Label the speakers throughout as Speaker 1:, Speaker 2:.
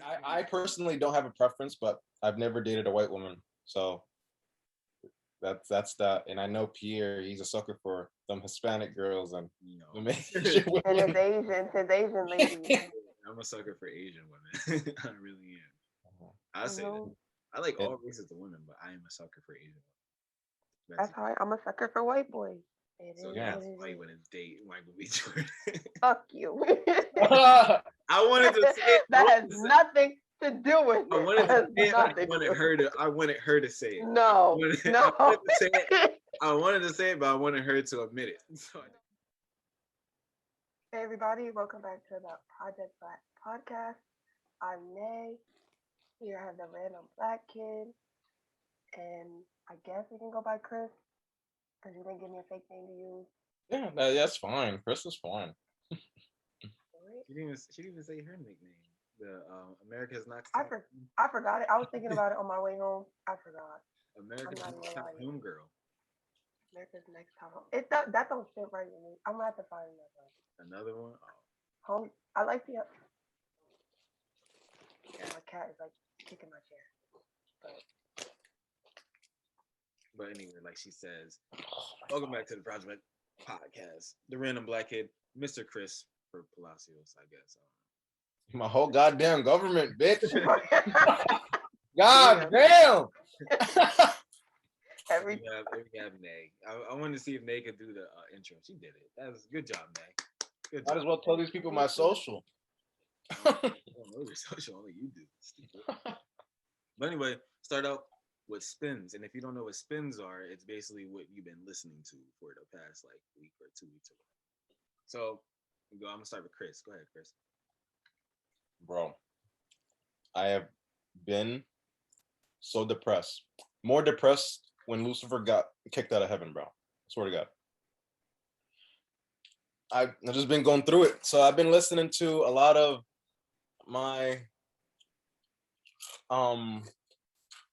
Speaker 1: Like I personally don't have a preference, but I've never dated a white woman, so that's that. And I know Pierre, he's a sucker for them Hispanic girls and the Asian
Speaker 2: And
Speaker 1: women.
Speaker 2: his Asian ladies.
Speaker 3: I'm a sucker for Asian women. I really am. I say that.
Speaker 2: Mhm.
Speaker 3: I like
Speaker 1: And
Speaker 3: all races of women, but I am a sucker for Asian women. That's
Speaker 2: That's
Speaker 3: it.
Speaker 2: how I'm a sucker for white boys. It
Speaker 3: So
Speaker 2: is
Speaker 3: yeah,
Speaker 2: what
Speaker 1: yeah.
Speaker 3: it's
Speaker 2: it
Speaker 3: white
Speaker 2: is.
Speaker 3: when it's date Michael B. Jordan.
Speaker 2: Fuck you.
Speaker 3: I wanted to say it.
Speaker 2: That has nothing to do with
Speaker 3: I
Speaker 2: it.
Speaker 3: wanted
Speaker 2: That
Speaker 3: to
Speaker 2: has
Speaker 3: say it, but
Speaker 2: nothing
Speaker 3: I
Speaker 2: to do
Speaker 3: wanted
Speaker 2: with
Speaker 3: her to. I wanted her to say it.
Speaker 2: it. No,
Speaker 3: I wanted
Speaker 2: no.
Speaker 3: to say it. I wanted to say it, but I wanted her to admit it. So
Speaker 2: Hey everybody, welcome back to the Project Black podcast. I'm Nay. Here I have the random black kid, and I guess we can go by Chris because you didn't give me a fake name to use.
Speaker 1: Yeah, that's fine. Chris is fine.
Speaker 2: Alright.
Speaker 3: she didn't even say her nickname. The America's Next
Speaker 2: I
Speaker 3: Top
Speaker 2: for, I forgot it. I was thinking about it on my way home. I forgot. I'm
Speaker 3: America's
Speaker 2: not
Speaker 3: Next
Speaker 2: even
Speaker 3: Top
Speaker 2: lying.
Speaker 3: Homegirl.
Speaker 2: America's Next Top Home. That don't fit right with me. I'm gonna have to find another one.
Speaker 3: Another one. Oh,
Speaker 2: Home. I like the. Yeah, my cat is like kicking my chair.
Speaker 3: but anyway, like she says, welcome back to the Project Podcast. The random black kid, Mr. Chris for Palacios, I guess.
Speaker 1: My whole goddamn government, bitch.
Speaker 2: Damn.
Speaker 1: God damn.
Speaker 2: Every
Speaker 3: We have Nay. I wanted to see if Nay could do the intro. She did it. That was good job, Nay. Good
Speaker 1: Might
Speaker 3: job.
Speaker 1: as well tell these people my social.
Speaker 3: I don't know your social, only you do. Stupid. But anyway, start out with spins. And if you don't know what spins are, it's basically what you've been listening to for the past like week or 2 weeks or whatever. So I'm gonna start with Chris. Go ahead, Chris.
Speaker 1: Bro, I have been so depressed. More depressed when Lucifer got kicked out of heaven, bro. I swear to God. I've just been going through it. So I've been listening to a lot of my I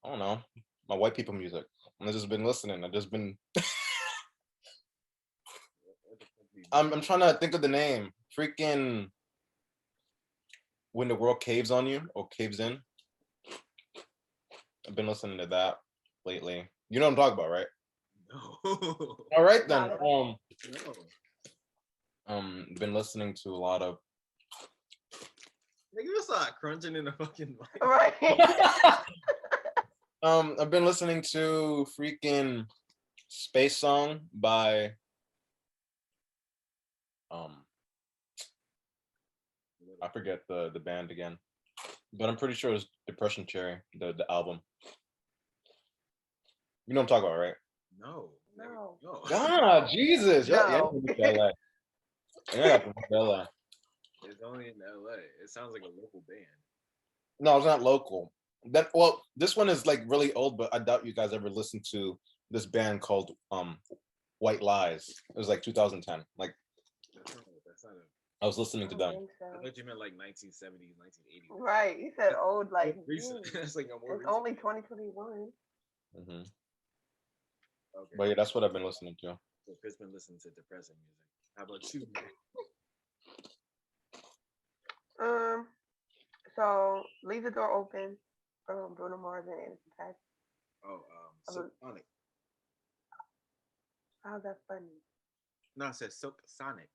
Speaker 1: don't know, my white people music. I've just been listening. I've just been I'm trying to think of the name. Freaking When the World Caves on You or Caves In. I've been listening to that lately. You know what I'm talking about, right?
Speaker 3: No.
Speaker 1: All right then.
Speaker 3: No.
Speaker 1: Been listening to a lot of
Speaker 3: Nigga, you start crunching in the fucking mic.
Speaker 2: right.
Speaker 1: I've been listening to freaking Space Song by I forget the band again, but I'm pretty sure it's Depression Cherry, the album. You know what I'm talking about, right?
Speaker 3: No.
Speaker 2: No.
Speaker 3: No.
Speaker 1: Ah, Jesus. Yeah,
Speaker 2: No.
Speaker 1: LA. Yeah, from LA.
Speaker 3: It's only in LA. It sounds like a local band.
Speaker 1: No, it's not local. Well, this one is like really old, but I doubt you guys ever listened to this band called White Lies. It was like 2010. Like
Speaker 3: That's not a.
Speaker 1: I was listening to
Speaker 2: I
Speaker 1: them.
Speaker 2: think so.
Speaker 3: I thought you meant like 1970s, 1980s.
Speaker 2: Right. You said old like
Speaker 3: Recent. That's like a more
Speaker 2: it's
Speaker 3: recent.
Speaker 2: only 2021.
Speaker 1: Hmm.
Speaker 3: Okay.
Speaker 1: But yeah, that's what I've been listening to.
Speaker 3: So Chris been listening to depressing music. How about you?
Speaker 2: So Leave the Door Open from Bruno Mars and Anderson .Paak.
Speaker 3: Oh, Silk Sonic.
Speaker 2: How's that funny?
Speaker 3: No, I said Silk Sonic.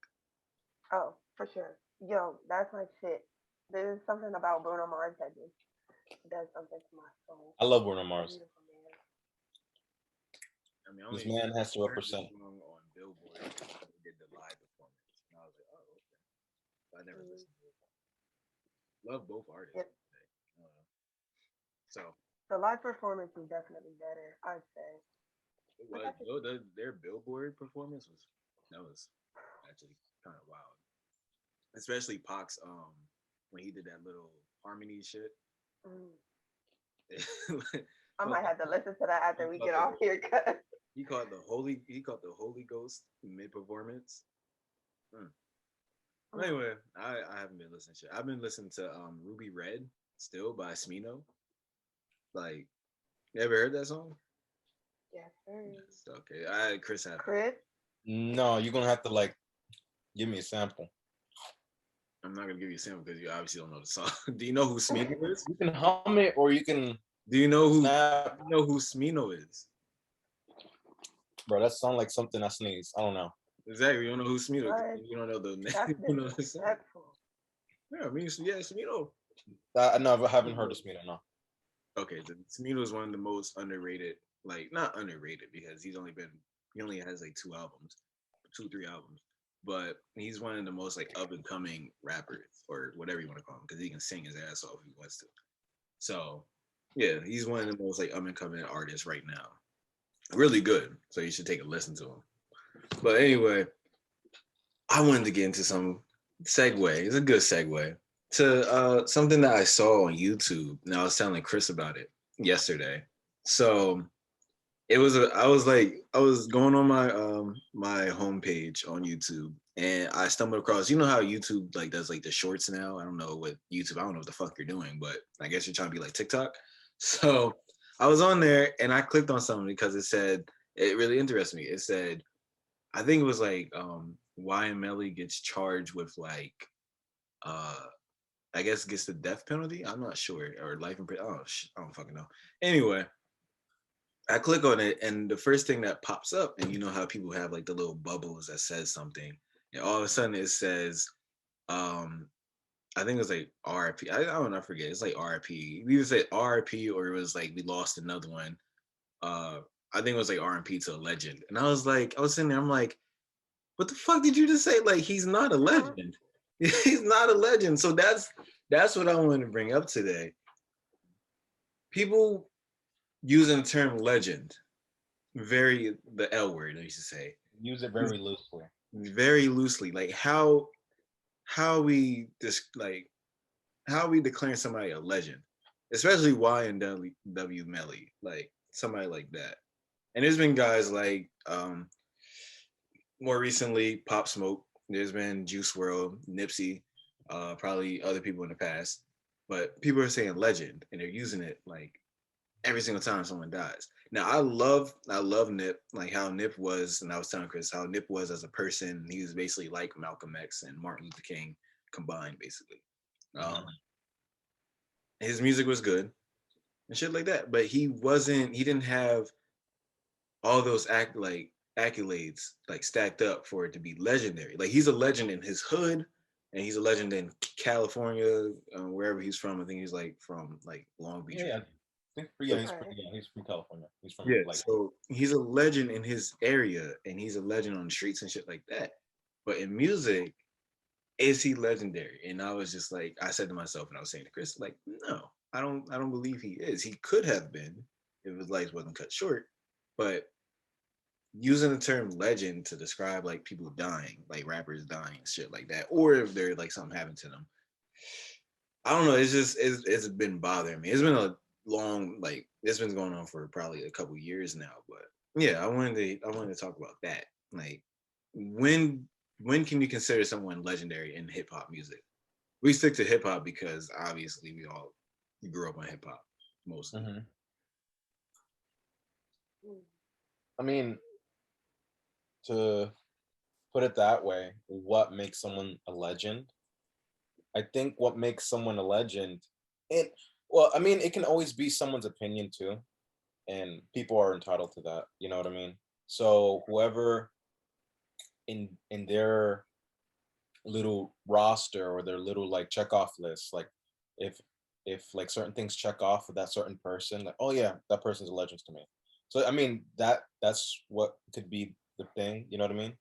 Speaker 2: Oh, for sure. Yo, that's my shit. There's something about Bruno Mars that just does something to my soul.
Speaker 1: I love Bruno Mars.
Speaker 2: Beautiful man.
Speaker 3: I mean,
Speaker 1: This man has to
Speaker 3: heard this
Speaker 1: represent.
Speaker 3: song on Billboard. They did the live performance, and I was like, oh, okay. But I never listened to it. Love both artists.
Speaker 2: Yep.
Speaker 3: So
Speaker 2: The live performance is definitely better, I'd say.
Speaker 3: their Billboard performance was actually kind of wild, especially Pac's when he did that little harmony shit.
Speaker 2: I might have to listen to that after we get off here. Cause
Speaker 3: he called the Holy Ghost mid performance. Anyway, I haven't been listening to shit. I've been listening to Ruby Red still by Smino. Like, you ever heard that song?
Speaker 2: yes, sir.
Speaker 3: Yes, okay. Chris.
Speaker 2: Chris?
Speaker 1: No, you're gonna have to like give me a sample.
Speaker 3: Okay.
Speaker 2: Chris,
Speaker 3: Chris,
Speaker 2: you
Speaker 3: you
Speaker 2: know
Speaker 3: I'm not gonna give you a sample because you obviously don't know the song. Do you know who Smino is?
Speaker 1: You can hum it or you can
Speaker 3: Do you know who?
Speaker 1: snap.
Speaker 3: You know who Smino is?
Speaker 1: Bro, that sound like something I sneeze. I don't know.
Speaker 3: Exactly. You don't know who Smino.
Speaker 2: But
Speaker 3: You don't know the
Speaker 2: that's
Speaker 3: name. You know the song.
Speaker 2: disrespectful.
Speaker 3: Yeah, I mean, yeah, Smino.
Speaker 1: I never haven't heard of Smino, no.
Speaker 3: Okay, the Smino is one of the most underrated. Like, not underrated because he only has like 2 albums, 3 albums, but he's one of the most like up and coming rappers or whatever you want to call him because he can sing his ass off if he wants to. So, yeah, he's one of the most like up and coming artists right now. Really good. So you should take a listen to him. But anyway, I wanted to get into some segue. It's a good segue to something that I saw on YouTube. And I was telling Chris about it yesterday. So I was going on my my homepage on YouTube and I stumbled across, you know how YouTube like does like the shorts now? I don't know what YouTube, I don't know what the fuck you're doing, but I guess you're trying to be like TikTok. So I was on there and I clicked on something because it really interested me. It said, I think it was like Melly gets charged with like uh I guess gets the death penalty. I'm not sure, or life in prison. Oh, I don't fucking know. Anyway, I click on it, and the first thing that pops up, and you know how people have like the little bubbles that says something, and all of a sudden it says, um, I think it was like RIP. I don't know, I forget. It's like RIP. We either say RIP or it was like we lost another one. Uh, I think it was like RIP to a legend, and I was sitting there, I'm like, what the fuck did you just say? Like he's not a
Speaker 2: Huh?
Speaker 3: legend. He's not a legend. So that's what I wanted to bring up today. People using the term legend the L word, I used to say,
Speaker 1: Use it very loosely.
Speaker 3: very loosely. Like how we just like how we declaring somebody a legend, especially YNW Melly, like somebody like that. And there's been guys like more recently Pop Smoke. There's been Juice World, Nipsey, probably other people in the past. But people are saying legend, and they're using it like every single time someone dies. Now I love Nip, like how Nip was, and I was telling Chris how Nip was as a person. He was basically like Malcolm X and Martin Luther King combined, basically. Um, his music was good and shit like that, but he didn't have all those accolades like stacked up for it to be legendary. Like he's a legend in his hood, and he's a legend in California, wherever he's from. I think he's like from like Long Beach.
Speaker 1: Yeah, yeah,
Speaker 2: Right.
Speaker 1: he's from California. He's from
Speaker 3: Yeah,
Speaker 1: like
Speaker 3: so he's a legend in his area, and he's a legend on the streets and shit like that. But in music, is he legendary? And I was just like, I said to myself, and I was saying to Chris, like, no, I don't believe he is. He could have been if his life wasn't cut short, but using the term legend to describe like people dying, like rappers dying, shit like that, or if they're like something happened to them, I don't know. It's been bothering me. It's been a long like it's been going on for probably a couple years now. But yeah, I wanted to talk about that. Like when when can you consider someone legendary in hip hop music? We stick to hip hop because obviously we all grew up on hip hop mostly.
Speaker 1: hmm
Speaker 2: Mm.
Speaker 1: I mean, to put it that way, what makes someone a legend? I think what makes someone a legend, it well, I mean, it can always be someone's opinion too, and people are entitled to that. You know what I mean? So whoever in their little roster or their little like check off list, like if like certain things check off with that certain person, like oh yeah, that person's a legend to me. So I mean that's what could be the thing. You know what I mean?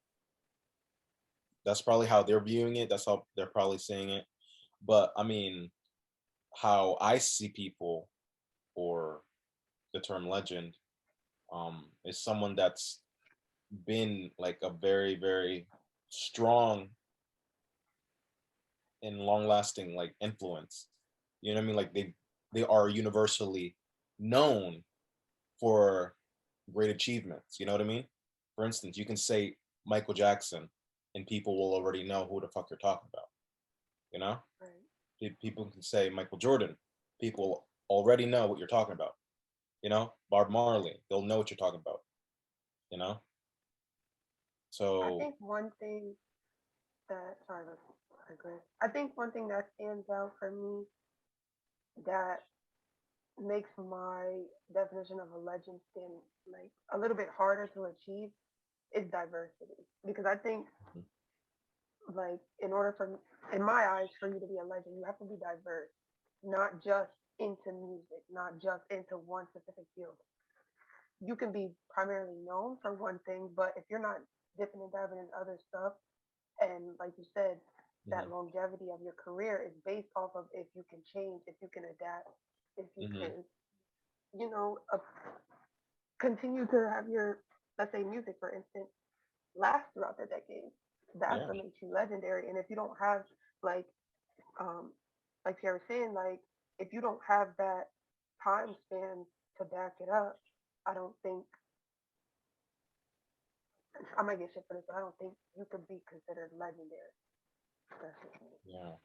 Speaker 1: That's probably how they're viewing it. That's how they're probably seeing it. But I mean, how I see people or the term legend is someone that's been like a very, very strong and long lasting like influence. You know what I mean? Like they are universally known for great achievements. You know what I mean? For instance, you can say Michael Jackson and people will already know who the fuck you're talking about. You know?
Speaker 2: Right.
Speaker 1: People can say Michael Jordan. People already know what you're talking about. You know, Bob Marley. They'll know what you're talking about. You know,
Speaker 2: I
Speaker 1: so
Speaker 2: think one thing that sorry, I agree. I think one thing that stands out for me that makes my definition of a legend stand like a little bit harder to achieve is diversity. Because I think
Speaker 1: Mhm.
Speaker 2: like in order for in my eyes for you to be a legend, you have to be diverse, not just into music, not just into one specific field. You can be primarily known for one thing, but if you're not dipping and dabbing in other stuff, and like you said, that
Speaker 1: Mhm.
Speaker 2: longevity of your career is based off of if you can change, if you can adapt, if you
Speaker 1: Mhm.
Speaker 2: can, you know, continue to have your, let's say, music, for instance, last throughout the decades. That's
Speaker 1: Yeah.
Speaker 2: what makes you legendary. And if you don't have like, um, like Pierre was saying, like if you don't have that time span to back it up, I don't think I might get shit for this, but I don't think you could be considered legendary. That's just me.
Speaker 1: Yeah.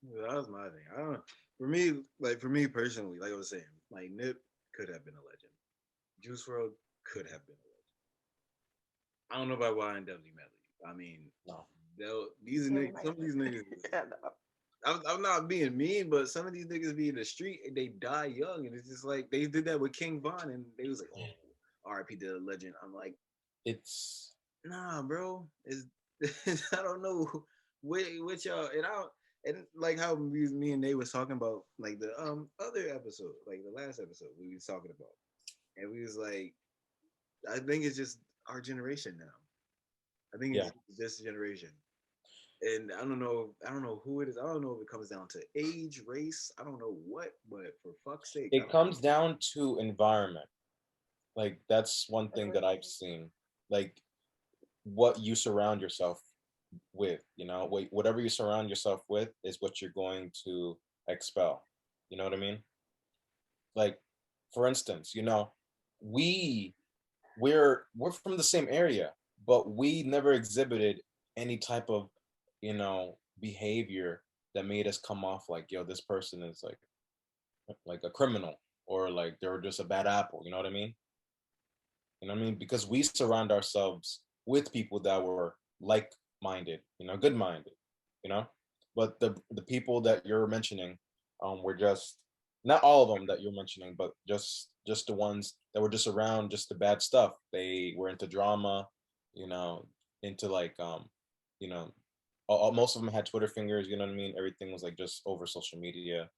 Speaker 3: That was my thing. I don't. For me, like for me personally, like I was saying, like Nip could have been a legend. Juice World could have been a legend. I don't know about YNW Melly. I mean,
Speaker 1: No.
Speaker 3: these
Speaker 2: Yeah, you
Speaker 3: niggas,
Speaker 2: might
Speaker 3: some
Speaker 2: have
Speaker 3: of these niggas.
Speaker 2: yeah, no.
Speaker 3: I'm not being mean, but some of these niggas be in the street and they die young, and it's just like they did that with King Von, and they was like, "Oh, R.I.P. to the legend." I'm like,
Speaker 1: It's
Speaker 3: nah, bro. Is I don't know what y'all and I don't and like how me and Nate was talking about like the other episode, like the last episode we was talking about, and we was like, I think it's just our generation now. I think
Speaker 1: yeah.
Speaker 3: it's this generation, and I don't know who it is. I don't know if it comes down to age, race. I don't know what, but for fuck's sake, I
Speaker 1: It
Speaker 3: don't
Speaker 1: comes down to environment. Like that's one thing that
Speaker 2: Agreed.
Speaker 1: I've seen. Like what you surround yourself with, whatever you surround yourself with is what you're going to expel. You know what I mean? Like, for instance, we we're from the same area, but we never exhibited any type of, behavior that made us come off like, yo, this person is like a criminal or like they're just a bad apple. You know what I mean? You know what I mean? Because we surround ourselves with people that were like-minded, good-minded, you know. But the people that you're mentioning, were just not all of them that you're mentioning, but just the ones that were just around just the bad stuff. They were into drama, you know, into like you know, most of them had Twitter fingers. You know what I mean? Everything was like just over social media,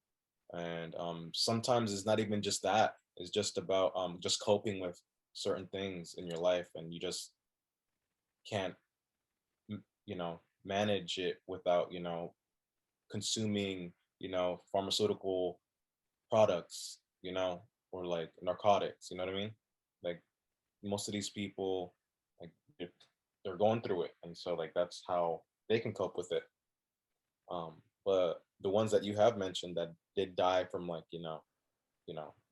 Speaker 1: and sometimes it's not even just that. It's just about just coping with certain things in your life, and you just can't manage it without consuming pharmaceutical products, or like narcotics. You know what I mean? Like most of these people, like they're going through it, and so like that's how they can cope with it. But the ones that you have mentioned that did die from like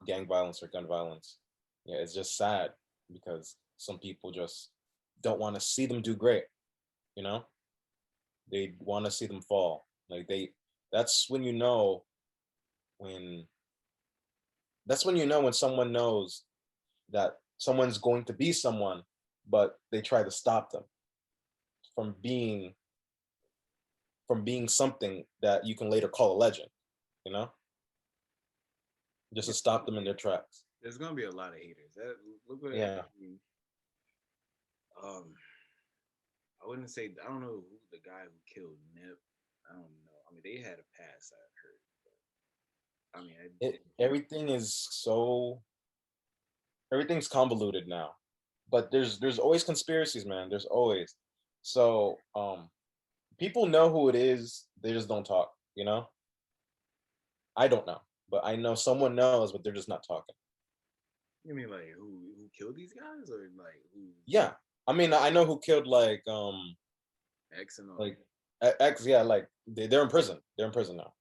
Speaker 1: gang violence or gun violence, yeah, it's just sad because some people just don't want to see them do great. You know, they want to see them fall. Like that's when you know when that's when you know when someone knows that someone's going to be someone, but they try to stop them from being something that you can later call a legend. You know, just
Speaker 3: know.
Speaker 1: to stop them in their tracks.
Speaker 3: There's gonna be a lot of haters. Look what
Speaker 1: Yeah.
Speaker 3: I mean, um, I wouldn't say I don't know who the guy who killed Nip. I don't know. I mean, they had a past. I heard. I mean,
Speaker 1: Everything is so everything's convoluted now, but there's always conspiracies, man. There's always. So people know who it is, they just don't talk. I don't know, but I know someone knows, but they're just not talking.
Speaker 3: you mean like who killed these guys or like who
Speaker 1: Yeah, I mean, I know who killed
Speaker 3: X and all?
Speaker 1: like X. Yeah, like they're in prison. They're in prison now.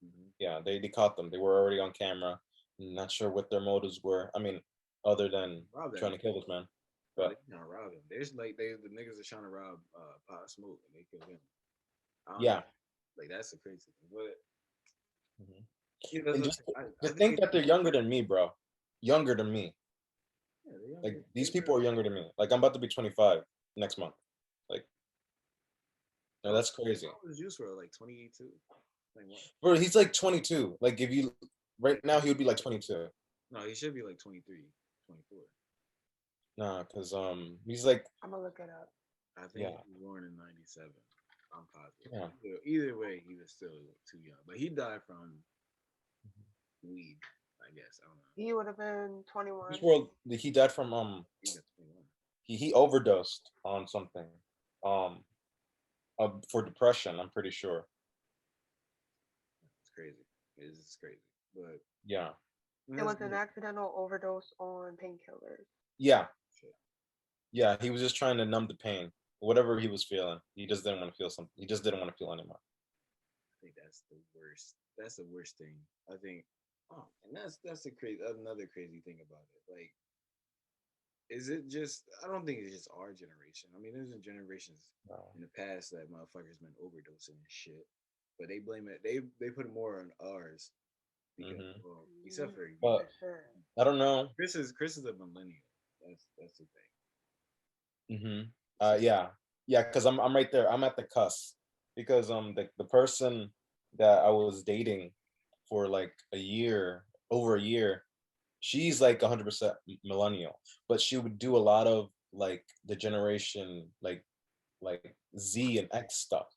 Speaker 3: Mm-hmm.
Speaker 1: Yeah, they caught them. They were already on camera. Not sure what their motives were. I mean, other than
Speaker 3: Rob that
Speaker 1: trying to
Speaker 3: nigga.
Speaker 1: kill this man.
Speaker 3: Oh, they
Speaker 1: But
Speaker 3: trying to rob him. There's like the niggas are trying to rob Pop Smoke and they killed him. I don't know.
Speaker 1: yeah.
Speaker 3: Like that's the crazy thing. But
Speaker 1: Mhm.
Speaker 3: yeah, that's
Speaker 1: And
Speaker 3: what
Speaker 1: just
Speaker 3: I
Speaker 1: to
Speaker 3: think
Speaker 1: think that they're younger than me, bro. Younger than me.
Speaker 3: yeah, they're
Speaker 1: Like
Speaker 3: younger.
Speaker 1: these people are younger than me. Like I'm about to be 25 next month. Like No, that's crazy.
Speaker 3: How old is Juice WRLD? Like 22, 21.
Speaker 1: Bro, he's like 22. Like if you right now he would be like 22.
Speaker 3: No, he should be like 23, 24.
Speaker 1: Nah, cause he's like
Speaker 2: I'm gonna look it up.
Speaker 3: I think
Speaker 1: yeah,
Speaker 3: he was born in '97. I'm positive.
Speaker 1: yeah.
Speaker 3: Either way, he was still too young. But he died from weed, I guess. I don't know.
Speaker 2: He would have been 21.
Speaker 1: This world he died from
Speaker 3: He got 21.
Speaker 1: he overdosed on something um for depression. I'm pretty sure.
Speaker 3: It's crazy. It's crazy. But
Speaker 1: Yeah,
Speaker 2: It was an accidental overdose on painkillers.
Speaker 1: yeah,
Speaker 3: shit.
Speaker 1: yeah. He was just trying to numb the pain, whatever he was feeling. He just didn't want to feel something. He just didn't want to feel anymore.
Speaker 3: I think that's the worst. That's the worst thing. I think. Oh, and that's the crazy. Another crazy thing about it. Like, is it just? I don't think it's just our generation. I mean, there's been generations
Speaker 1: No.
Speaker 3: in the past that motherfuckers been overdosing and shit, but they blame it. They put it more on ours because,
Speaker 1: Hmm.
Speaker 3: well, except for
Speaker 1: But
Speaker 2: For sure.
Speaker 1: I don't know.
Speaker 3: Chris is a millennial. That's the thing.
Speaker 1: Hmm.
Speaker 3: So,
Speaker 1: Yeah, yeah. Because I'm right there. I'm at the cusp because the person that I was dating for like a year, over a year, she's like 100% millennial, but she would do a lot of like the generation like Z and X stuff,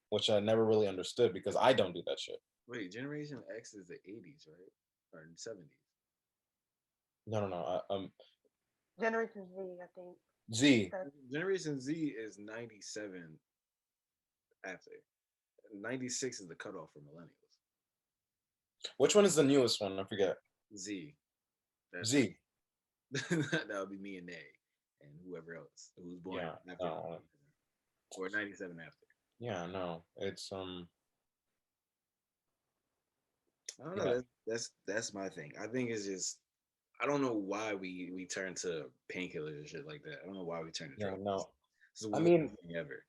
Speaker 1: which I never really understood because I don't do that shit.
Speaker 3: wait, Generation X is the '80s, right? Or '70s?
Speaker 1: No, no, no.
Speaker 2: Generation Z, I think.
Speaker 1: Z.
Speaker 2: That's
Speaker 3: Generation Z is '97 after. '96 is the cutoff for millennials.
Speaker 1: Which one is the newest one? I forget.
Speaker 3: Z. That's
Speaker 1: Z.
Speaker 3: that would be me and Nay and whoever else who was born
Speaker 1: Yeah.
Speaker 3: after
Speaker 1: No.
Speaker 3: or '97 after.
Speaker 1: Yeah. No. It's
Speaker 3: I don't know.
Speaker 1: Yeah.
Speaker 3: That's my thing. I think it's just I don't know why we turn to painkillers and shit like that. I don't know why we turn to
Speaker 1: Yeah.
Speaker 3: drugs.
Speaker 1: No.
Speaker 3: This is the
Speaker 1: I
Speaker 3: worst
Speaker 1: mean,
Speaker 3: thing ever.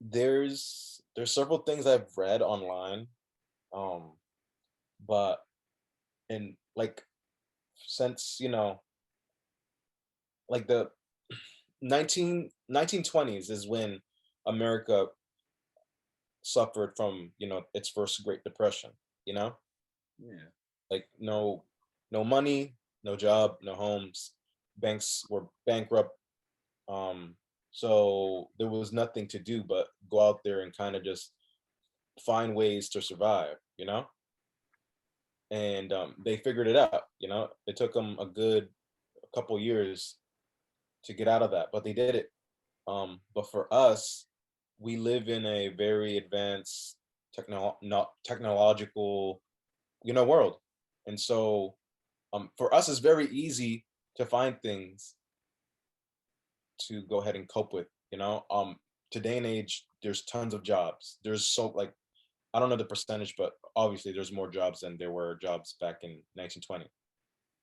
Speaker 1: there's several things I've read online, um, but in like since like the 1920s is when America suffered from its first Great Depression. You know,
Speaker 3: Yeah.
Speaker 1: like no money, no job, no homes, banks were bankrupt. Um, so there was nothing to do but go out there and kind of just find ways to survive. And they figured it out. It took them a good couple years to get out of that, but they did it. But for us, we live in a very advanced not technological, world, and so for us, it's very easy to find things to go ahead and cope with. Today and age, there's tons of jobs. There's so like I don't know the percentage, but obviously there's more jobs than there were jobs back in 1920.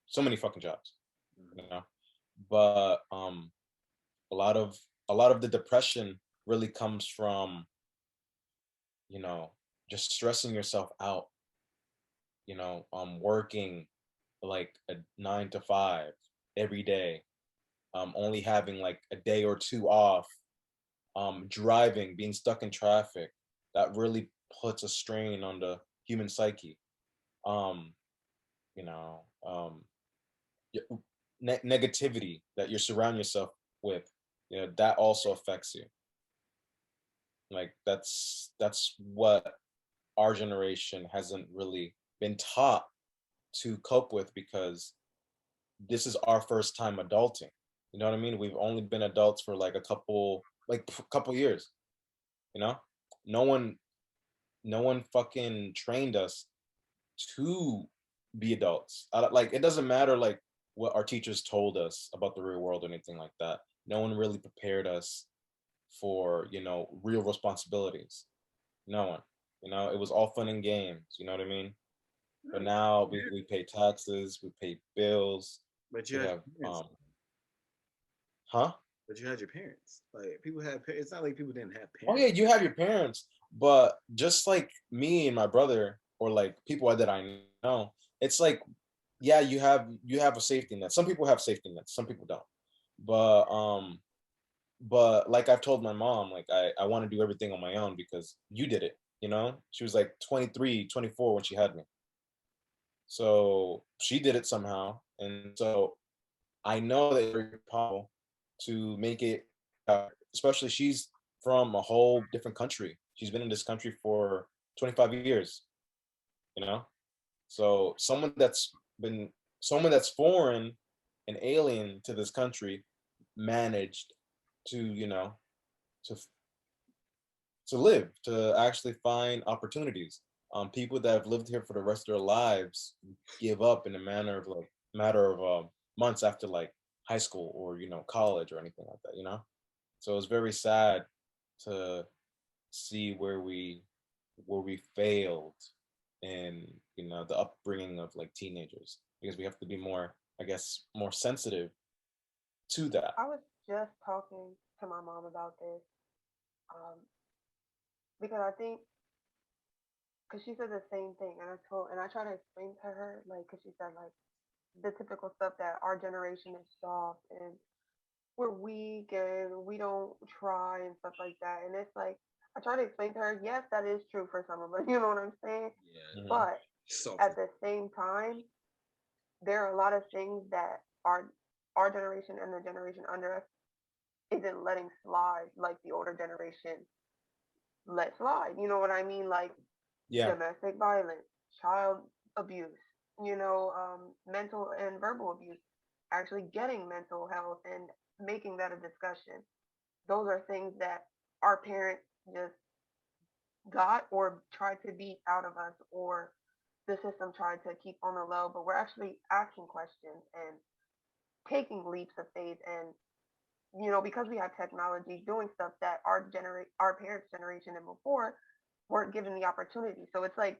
Speaker 1: So many fucking jobs, you
Speaker 3: Mhm.
Speaker 1: know. But a lot of a lot of the depression really comes from you know just stressing yourself out. Working like a 9 to 5 every day, only having like a day or two off, driving, being stuck in traffic, that really puts a strain on the human psyche. Um, you know, negativity that you surround yourself with, that also affects you. Like that's what our generation hasn't really been taught to cope with because this is our first time adulting. You know what I mean? We've only been adults for like couple years. You know, no one no one fucking trained us to be adults. Like it doesn't matter like what our teachers told us about the real world or anything like that. No one really prepared us for real responsibilities. No one. It was all fun and games. You know what I mean? But now we pay taxes, we pay bills,
Speaker 3: But you
Speaker 1: we
Speaker 3: had
Speaker 1: have
Speaker 3: your parents.
Speaker 1: huh?
Speaker 3: But you had your parents. Like people had. It's not like people didn't have
Speaker 1: Oh yeah,
Speaker 3: parents.
Speaker 1: you have your parents, but just like me and my brother, or like people that I know, it's like, yeah, you have a safety net. Some people have safety nets, some people don't. But but like I've told my mom, like I want to do everything on my own because you did it, you know? She was like 23, 24 when she had me. So she did it somehow. And so I know that it's very possible to make it, especially she's from a whole different country. She's been in this country for 25 years, you know? So been someone that's foreign and alien to this country managed to, to to live, to actually find opportunities. People that have lived here for the rest of their lives give up in a matter of months after like high school or college or anything like that. So it's very sad to see where we failed in the upbringing of like teenagers because we have to be more, I guess, more sensitive to that.
Speaker 2: I was just talking to my mom about this um, because I think because she said the same thing, and I try to explain to her like because she said like the typical stuff that our generation is soft and we're weak and we don't try and stuff like that, and it's like I try to explain to her, yes, that is true for some of us, you know what I'm saying,
Speaker 3: Yeah,
Speaker 1: Mhm.
Speaker 2: but
Speaker 3: soft.
Speaker 2: at the same time, there are a lot of things that our generation and the generation under us isn't letting slide like the older generation let slide. You know what I mean? Like
Speaker 1: Yeah.
Speaker 2: domestic violence, child abuse, mental and verbal abuse, actually getting mental health and making that a discussion. Those are things that our parents just got or tried to beat out of us, or the system tried to keep on the low, but we're actually asking questions and taking leaps of faith and because we have technology doing stuff that our parents generation and before weren't given the opportunity. So it's like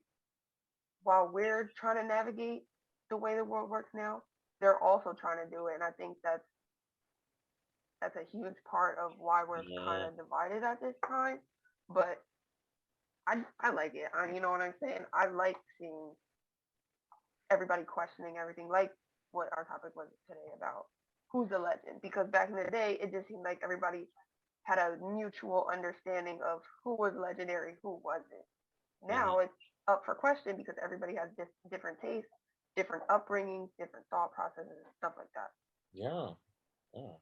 Speaker 2: while we're trying to navigate the way the world works now, they're also trying to do it. And I think that's a huge part of why we're kind
Speaker 1: Yeah.
Speaker 2: of divided at this time. But I like it. You know what I'm saying? I like seeing everybody questioning everything, like what our topic was today about who's the legend. Because back in the day, it just seemed like everybody had a mutual understanding of who was legendary, who wasn't.
Speaker 1: Mhm.
Speaker 2: Now it's up for question because everybody has different tastes, different upbringings, different thought processes, and stuff like
Speaker 1: Yeah. Yeah.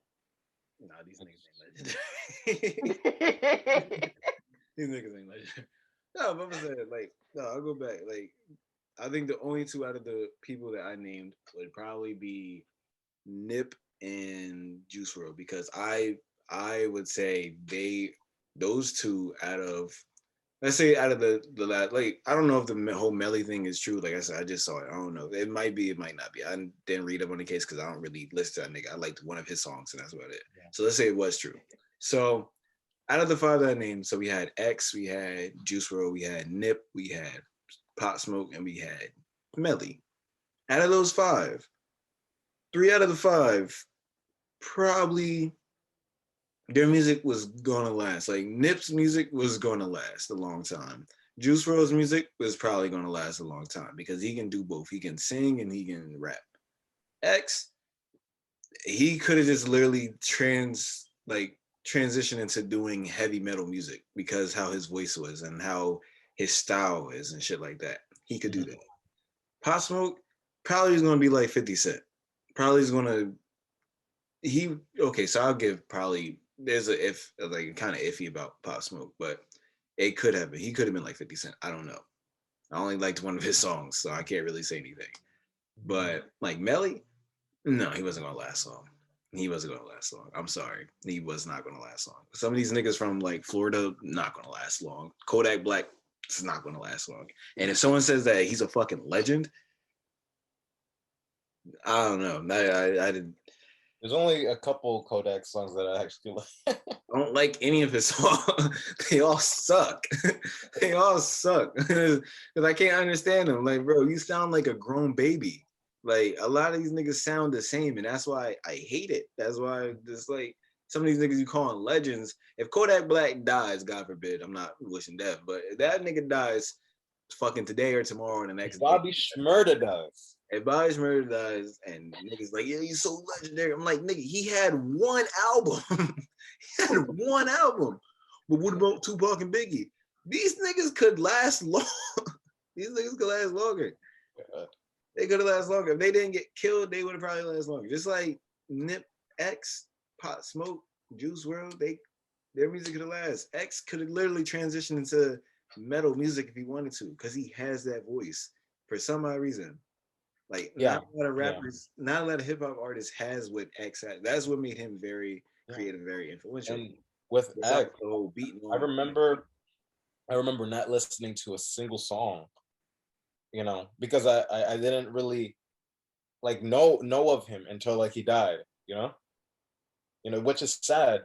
Speaker 3: Nah, these niggas
Speaker 1: It's-
Speaker 3: ain't legendary.
Speaker 2: that.
Speaker 3: These niggas ain't legendary. No, but I'm saying like, no, I'll go back. Like, I think the only two out of the people that I named would probably be Nip and Juice WRLD because I would say those two out of, let's say out of the last, like, I don't know if the whole Melly thing is true. Like I said, I just saw it. I don't know. It might be, it might not be. I didn't read up on the case because I don't really listen to that nigga. I liked one of his songs and that's about it.
Speaker 1: Yeah.
Speaker 3: So let's say it was true. So out of the five that I named, so we had X, we had Juice WRLD, we had Nip, we had Pop Smoke, and we had Melly. Out of those five, three out of the five probably their music was gonna last. Like Nip's music was gonna last a long time. Juice WRLD's music was probably gonna last a long time because he can do both. He can sing and he can rap. X, he could have just literally transitioned into doing heavy metal music because how his voice was and how his style is and shit like that. He could do
Speaker 1: Mhm.
Speaker 3: that. Pop Smoke probably is gonna be like 50 Cent. Probably is gonna he okay, so I'll give probably there's a if like kind of iffy about Pop Smoke, but it could have been. He could have been like 50 Cent. I don't know. I only liked one of his songs, so I can't really say anything. But like Melly, no, he wasn't gonna last long. He wasn't gonna last long. I'm sorry. He was not gonna last long. Some of these niggas from like Florida, not gonna last long. Kodak Black, it's not gonna last long. And if someone says that he's a fucking legend, I don't know. I did
Speaker 1: There's only a couple Kodak songs that I actually like.
Speaker 3: I don't like any of his songs. They all suck. They all suck. Because I can't understand them. Like, bro, you sound like a grown baby. Like a lot of these niggas sound the same, and that's why I hate it. That's why just like some of these niggas you calling legends. If Kodak Black dies, God forbid, I'm not wishing death, but if that nigga dies fucking today or tomorrow or the next day,
Speaker 1: Bobby Shmurda does.
Speaker 3: if Bobby Shmurda dies and niggas like, yeah, he's so legendary. I'm like, nigga, he had one album. He had one album. But what about Tupac and Biggie? These niggas could last long. These niggas could last longer. They could have lasted longer. If they didn't get killed, they would have probably lasted longer. Just like Nip, X, Pop Smoke, Juice WRLD, their music could have lasted. X could have literally transitioned into metal music if he wanted to, because he has that voice for some odd reason. Like not a lot of rappers, not a lot of hip hop artists has what X had. That's what made him very creative, very influential.
Speaker 1: And with
Speaker 3: Besides
Speaker 1: X,
Speaker 3: the whole beat.
Speaker 1: I remember not listening to a single song, because I didn't really like know of him until like he died, which is sad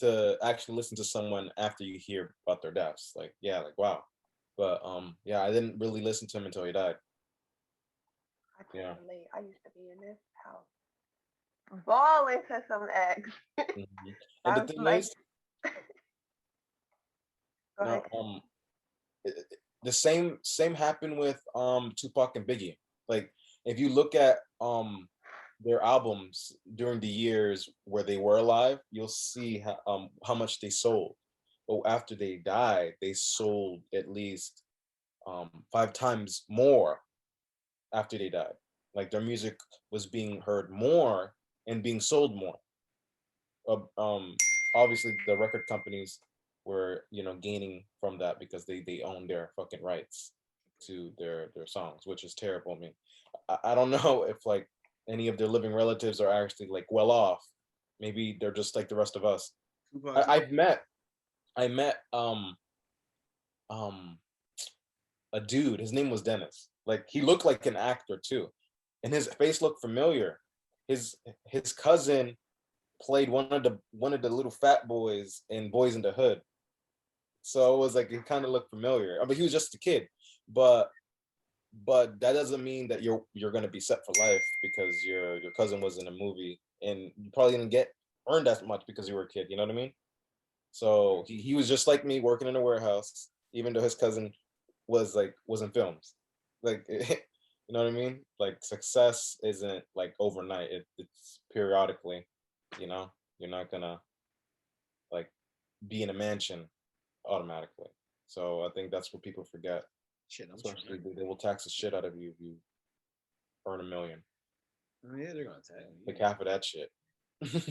Speaker 1: to actually listen to someone after you hear about their deaths. Like, yeah, like wow. But I didn't really listen to him until he died.
Speaker 2: I can relate. I used to be in this house balling to some X.
Speaker 1: Mm-hmm. And the thing is, the same happened with Tupac and Biggie. Like, if you look at their albums during the years where they were alive, you'll see how much they sold. But after they died, they sold at least 5 times more after they died. Like, their music was being heard more and being sold more. Obviously, the record companies were gaining from that because they own their fucking rights to their songs, which is terrible. I mean, I don't know if like any of their living relatives are actually like well off. Maybe they're just like the rest of us. I met a dude. His name was Dennis. Like, he looked like an actor too, and his face looked familiar. His cousin played one of the little fat boys in Boys in the Hood. So it was like, it kind of looked familiar. I mean, he was just a kid, but that doesn't mean that you're gonna be set for life because your cousin was in a movie and you probably didn't get earned as much because you were a kid. You know what I mean? So he was just like me, working in a warehouse, even though his cousin was in films. Like, you know what I mean? Like, success isn't like overnight. It's periodically. You're not gonna like be in a mansion automatically. So I think that's what people forget.
Speaker 3: Shit,
Speaker 1: Especially they will tax the shit out of you if you earn $1 million.
Speaker 3: Oh, yeah, they're gonna tax you.
Speaker 1: Like half of that shit.
Speaker 3: As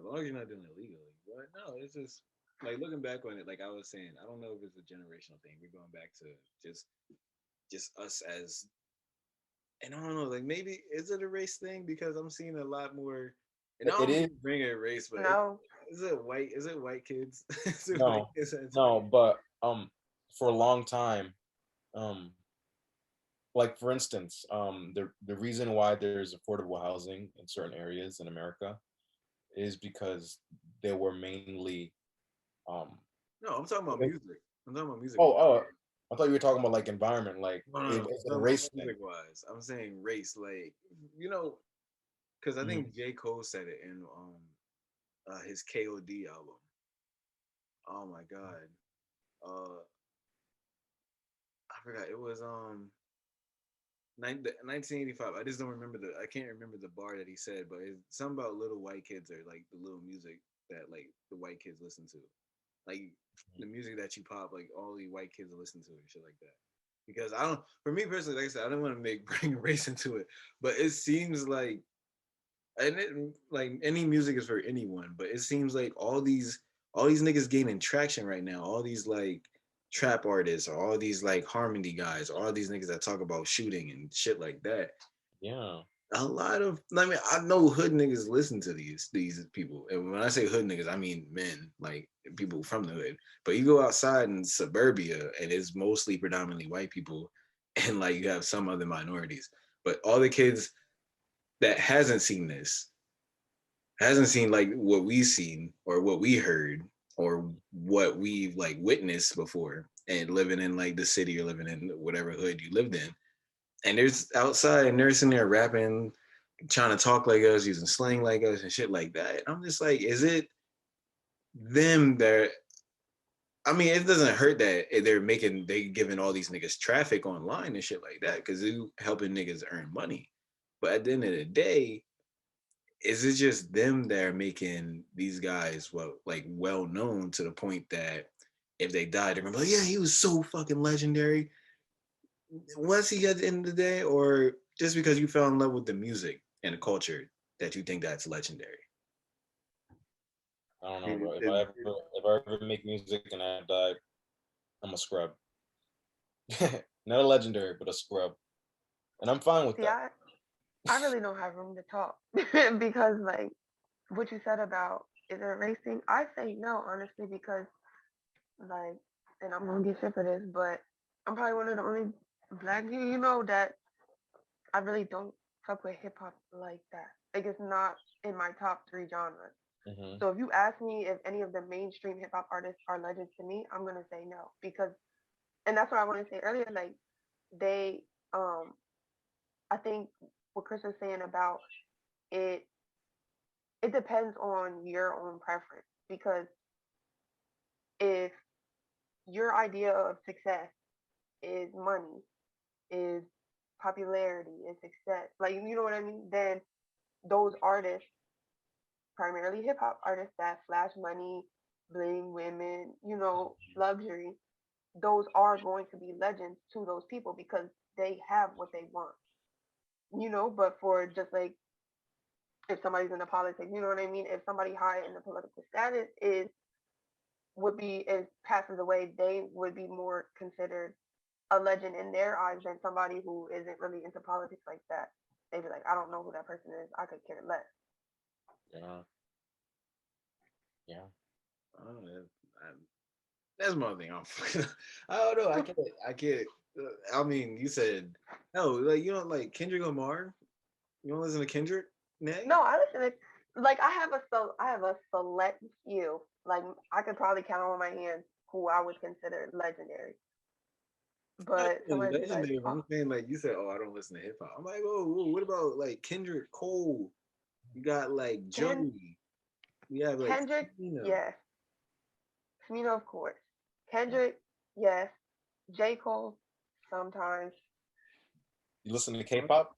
Speaker 3: long as you're not doing it legally. But no, it's just like looking back on it, like I was saying, I don't know if it's a generational thing. We're going back to just us as, and I don't know, like maybe is it a race thing? Because I'm seeing a lot more, and I don't
Speaker 1: It is.
Speaker 3: bring a race, but
Speaker 2: No.
Speaker 3: is it white? Is it white kids? Is it
Speaker 1: No,
Speaker 3: white kids?
Speaker 1: no, but for a long time, um, like for instance, the reason why there's affordable housing in certain areas in America is because they were mainly
Speaker 3: No, I'm talking about music. I'm talking about music.
Speaker 1: oh, I thought you were talking about like environment, like
Speaker 3: It's
Speaker 1: a race thing.
Speaker 3: music wise. I'm saying race, like because I think J. Cole said it in his KOD album. Oh my god. I forgot. It was 1985. I just don't remember I can't remember the bar that he said, but it's something about little white kids or like the little music that like the white kids listen to. Like the music that you pop, like all the white kids listen to and shit like that. Because I don't, for me personally, like I said, I don't want to bring race into it, but it seems like, and it, like any music is for anyone, but it seems like all these niggas gaining traction right now. All these like trap artists, or all these like harmony guys, or all these niggas that talk about shooting and shit like that.
Speaker 1: Yeah.
Speaker 3: A lot of, I mean, I know hood niggas listen to these people, and when I say hood niggas, I mean men, like people from the hood. But you go outside in suburbia, and it's mostly predominantly white people, and like you have some other minorities. But all the kids that hasn't seen this, hasn't seen like what we've seen or what we heard or what we've like witnessed before, and living in like the city or living in whatever hood you lived in, and there's outside and they're sitting there rapping, trying to talk like us, using slang like us and shit like that. I'm just like, is it them that, I mean, it doesn't hurt that they giving all these niggas traffic online and shit like that, because they helping niggas earn money. But at the end of the day, is it just them that are making these guys well known to the point that if they die, they're gonna be like, yeah, he was so fucking legendary. Was he at the end of the day, or just because you fell in love with the music and the culture that you think that's legendary?
Speaker 1: I don't know,
Speaker 3: It-
Speaker 1: bro.
Speaker 3: it-
Speaker 1: If I ever make music and I die, I'm a scrub. Not a legendary, but a scrub, and I'm fine with
Speaker 2: See,
Speaker 1: that.
Speaker 2: I really don't have room to talk because like what you said about is it racing? I say no, honestly, because like, and I'm gonna get shit for this, but I'm probably one of the only black people that I really don't fuck with hip hop like that. Like it's not in my top three genres.
Speaker 1: Hmm.
Speaker 2: So if you ask me if any of the mainstream hip hop artists are legends to me, I'm gonna say no because, and that's what I want to say earlier. Like they, um, I think what Chris was saying about it, it depends on your own preference because if your idea of success is money, is popularity, is success, like you know what I mean, then those artists, primarily hip hop artists that flash money, bling women, luxury, those are going to be legends to those people because they have what they want. But for just like if somebody's in the politics, you know what I mean? If somebody high in the political status is passes away, they would be more considered a legend in their eyes than somebody who isn't really into politics like that. They'd be like, I don't know who that person is. I could care less.
Speaker 1: Yeah, yeah.
Speaker 3: I don't know. That's my thing. I don't know. I can't. I can't. I mean, you said no. Like you don't like Kendrick Lamar. You don't listen to Kendrick? Nay?
Speaker 2: No, I listen to like I have a select few. Like I could probably count on my hands who I would consider legendary.
Speaker 3: Not
Speaker 2: But
Speaker 3: even
Speaker 2: somebody'd be like,
Speaker 3: legendary, but
Speaker 2: oh,
Speaker 3: I'm saying like you said, oh, I don't listen to hip hop. I'm like, oh, what about like Kendrick Cole? You got like
Speaker 2: Ken
Speaker 3: Joey. You have like
Speaker 2: Kendrick,
Speaker 3: Smino.
Speaker 2: yes. Smino, of course. Kendrick, yes. J. Cole, sometimes.
Speaker 1: You listen to K-pop?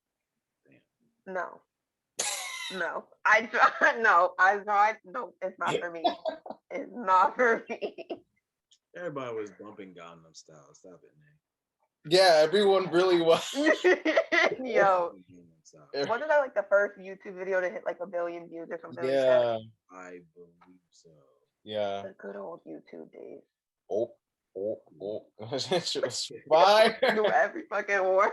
Speaker 2: No. No. I tried no. I tried no, it's not for me. It's not for me.
Speaker 3: Everybody was bumping Gangnam Style. Stop it, man.
Speaker 1: Yeah, everyone really was.
Speaker 2: Yo.
Speaker 3: Gangnam Style.
Speaker 2: Wasn't that like the first YouTube video to hit like a billion views or something like that?
Speaker 1: Yeah,
Speaker 3: I believe so.
Speaker 1: yeah.
Speaker 2: The good old YouTube days.
Speaker 1: Oh, oh, oh. That shit was fire.
Speaker 2: Knew every fucking word.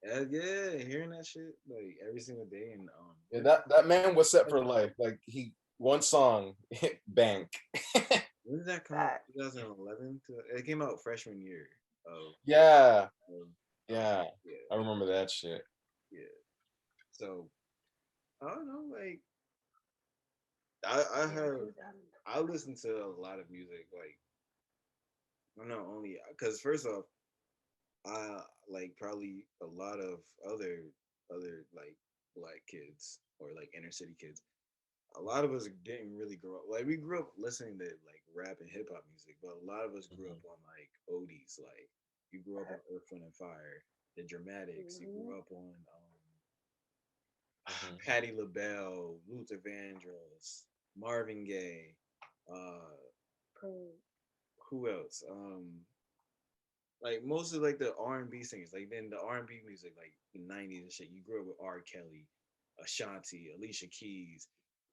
Speaker 3: Yeah, hearing that shit like every single day and
Speaker 1: Yeah, that man was set for life. Like he one song hit bank.
Speaker 3: when did that come out? 2011. It came out freshman year of,
Speaker 1: Yeah,
Speaker 3: of
Speaker 1: yeah.
Speaker 3: yeah,
Speaker 1: I remember that shit.
Speaker 3: yeah. So I don't know, like I
Speaker 2: Yeah,
Speaker 3: have
Speaker 2: 2000.
Speaker 3: I listen to a lot of music, like I'm not only because first off, I like probably a lot of other like black kids or like inner city kids. A lot of us didn't really grow up like we grew up listening to like rap and hip hop music, but a lot of us grew
Speaker 1: Mhm,
Speaker 3: up on like oldies. Like you grew up on Earth, Wind and Fire, the Dramatics. You
Speaker 2: Mm-hmm.
Speaker 3: grew up on
Speaker 1: mhm.
Speaker 3: Patti LaBelle, Luther Vandross, Marvin Gaye. Uh, who else? Like most of like the R&B singers, like then the R&B music, like the '90s and shit. You grew up with R. Kelly, Ashanti, Alicia Keys,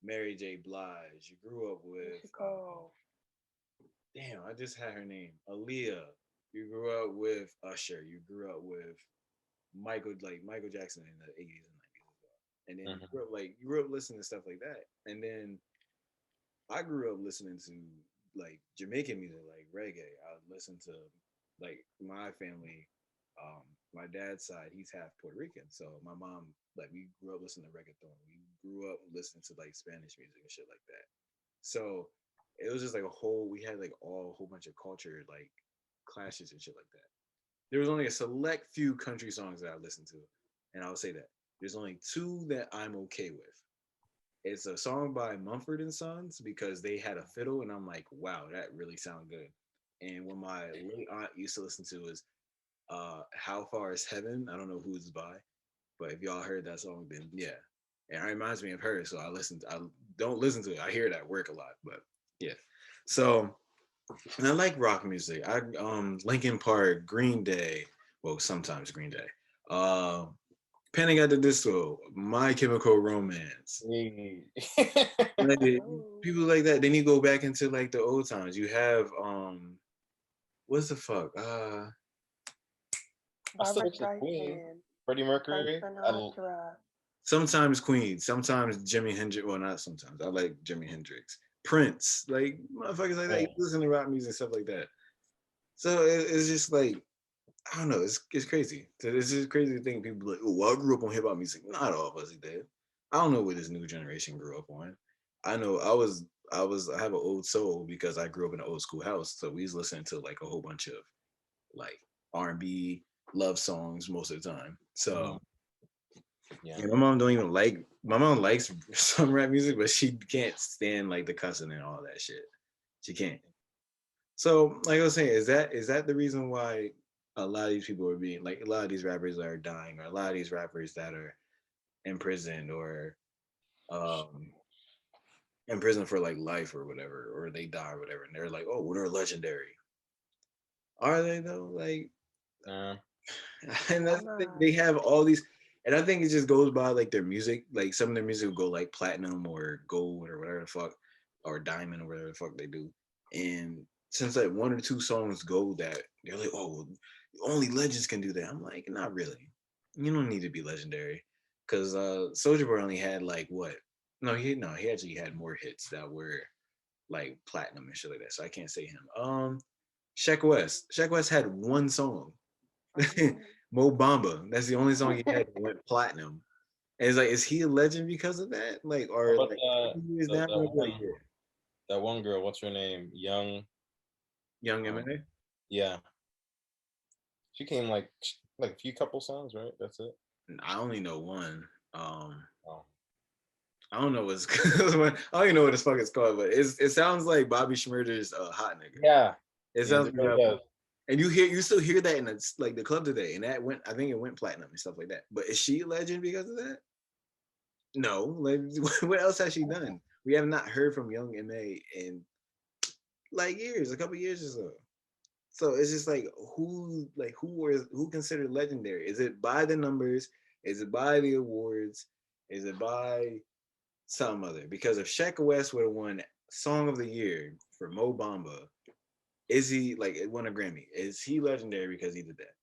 Speaker 3: Mary J. Blige. You grew up with
Speaker 2: Chicago.
Speaker 3: damn, I just had her name, Aaliyah. You grew up with Usher. You grew up with Michael Jackson in the '80s and '90s as well. And then
Speaker 1: Mhm.
Speaker 3: you grew up listening to stuff like that. And then I grew up listening to like Jamaican music, like reggae. I would listen to like my family, my dad's side, he's half Puerto Rican. So my mom, like we grew up listening to reggaeton. We grew up listening to like Spanish music and shit like that. So it was just like we had like a whole bunch of culture like clashes and shit like that. There was only a select few country songs that I listened to, and I would say that there's only two that I'm okay with. It's a song by Mumford and Sons because they had a fiddle, and I'm like, wow, that really sounds good. And what my late aunt used to listen to is "How Far Is Heaven." I don't know who it's by, but if y'all heard that song, then yeah. and it reminds me of her. So I don't listen to it. I hear it at work a lot, but yeah. So, and I like rock music. I Linkin Park, Green Day. Well, sometimes Green Day. Uh, Panic at the Disco, My Chemical Romance.
Speaker 1: Hey.
Speaker 3: Like,
Speaker 2: Oh,
Speaker 3: people like that. Then you go back into like the old times. You have what's the fuck?
Speaker 1: I still
Speaker 2: Barbara
Speaker 1: listen to Queen,
Speaker 2: Streisand,
Speaker 1: Freddie
Speaker 2: Frank
Speaker 1: Mercury.
Speaker 2: Sinatra.
Speaker 3: Sometimes Queen, sometimes Jimi Hendrix. Well, not sometimes. I like Jimi Hendrix. Prince, like motherfuckers like that. You listen to rap music and stuff like that. So it's just like I don't know. It's crazy. It's just crazy to think people be like, oh, well, I grew up on hip hop music. Not all of us did. I don't know what this new generation grew up on. I know I have an old soul because I grew up in an old school house. So we was listening to like a whole bunch of like R&B love songs most of the time. So
Speaker 1: Mhm. Yeah.
Speaker 3: yeah, my mom don't even like. My mom likes some rap music, but she can't stand like the cussing and all that shit. She can't. So, like I was saying, is that the reason why a lot of these people are being like a lot of these rappers are dying, or a lot of these rappers that are imprisoned or um in prison for like life or whatever, or they die or whatever, and they're like, oh, well, they're legendary. Are they though? Like,
Speaker 1: Yeah.
Speaker 3: and that's
Speaker 2: I'm
Speaker 3: the thing,
Speaker 2: not.
Speaker 3: they have all these, and I think it just goes by like their music. Like some of their music will go like platinum or gold or whatever the fuck, or diamond or whatever the fuck they do. And since like one or two songs go that, they're like, oh, well, only legends can do that. I'm like, not really. You don't need to be legendary, because Soldier Boy only had like what? No, he actually had more hits that were like platinum and shit like that. So I can't say him. Sheck West. Sheck West had one song.
Speaker 2: Mhm.
Speaker 3: Mo Bamba. That's the only song he had that went platinum. And it's like, is he a legend because of that? Like,
Speaker 1: What
Speaker 3: or
Speaker 1: about
Speaker 3: like 20 years
Speaker 1: the
Speaker 3: down,
Speaker 1: that
Speaker 3: like,
Speaker 1: one
Speaker 3: yeah,
Speaker 1: that one girl? What's her name? Young.
Speaker 3: Young
Speaker 1: Um,
Speaker 3: M.A.
Speaker 1: yeah, she came like a few couple songs, right? That's it.
Speaker 3: I only know one. Um,
Speaker 1: Oh,
Speaker 3: I don't know what's I don't even know what this fuck it's called, but it sounds like Bobby Schmurder's hot nigga.
Speaker 1: yeah,
Speaker 3: It
Speaker 1: yes,
Speaker 3: sounds
Speaker 1: it
Speaker 3: like
Speaker 1: really
Speaker 3: that.
Speaker 1: does.
Speaker 3: And you still hear that in like the club today, and that went I think it went platinum and stuff like that. But is she a legend because of that? No. Like what else has she done? We have not heard from Young M.A. in like years, a couple years or so. So it's just like who considered legendary? Is it by the numbers? Is it by the awards? Is it by some other? Because if Sheck West would have won Song of the Year for Mo Bamba, is he like it won a Grammy? Is he legendary because he did that?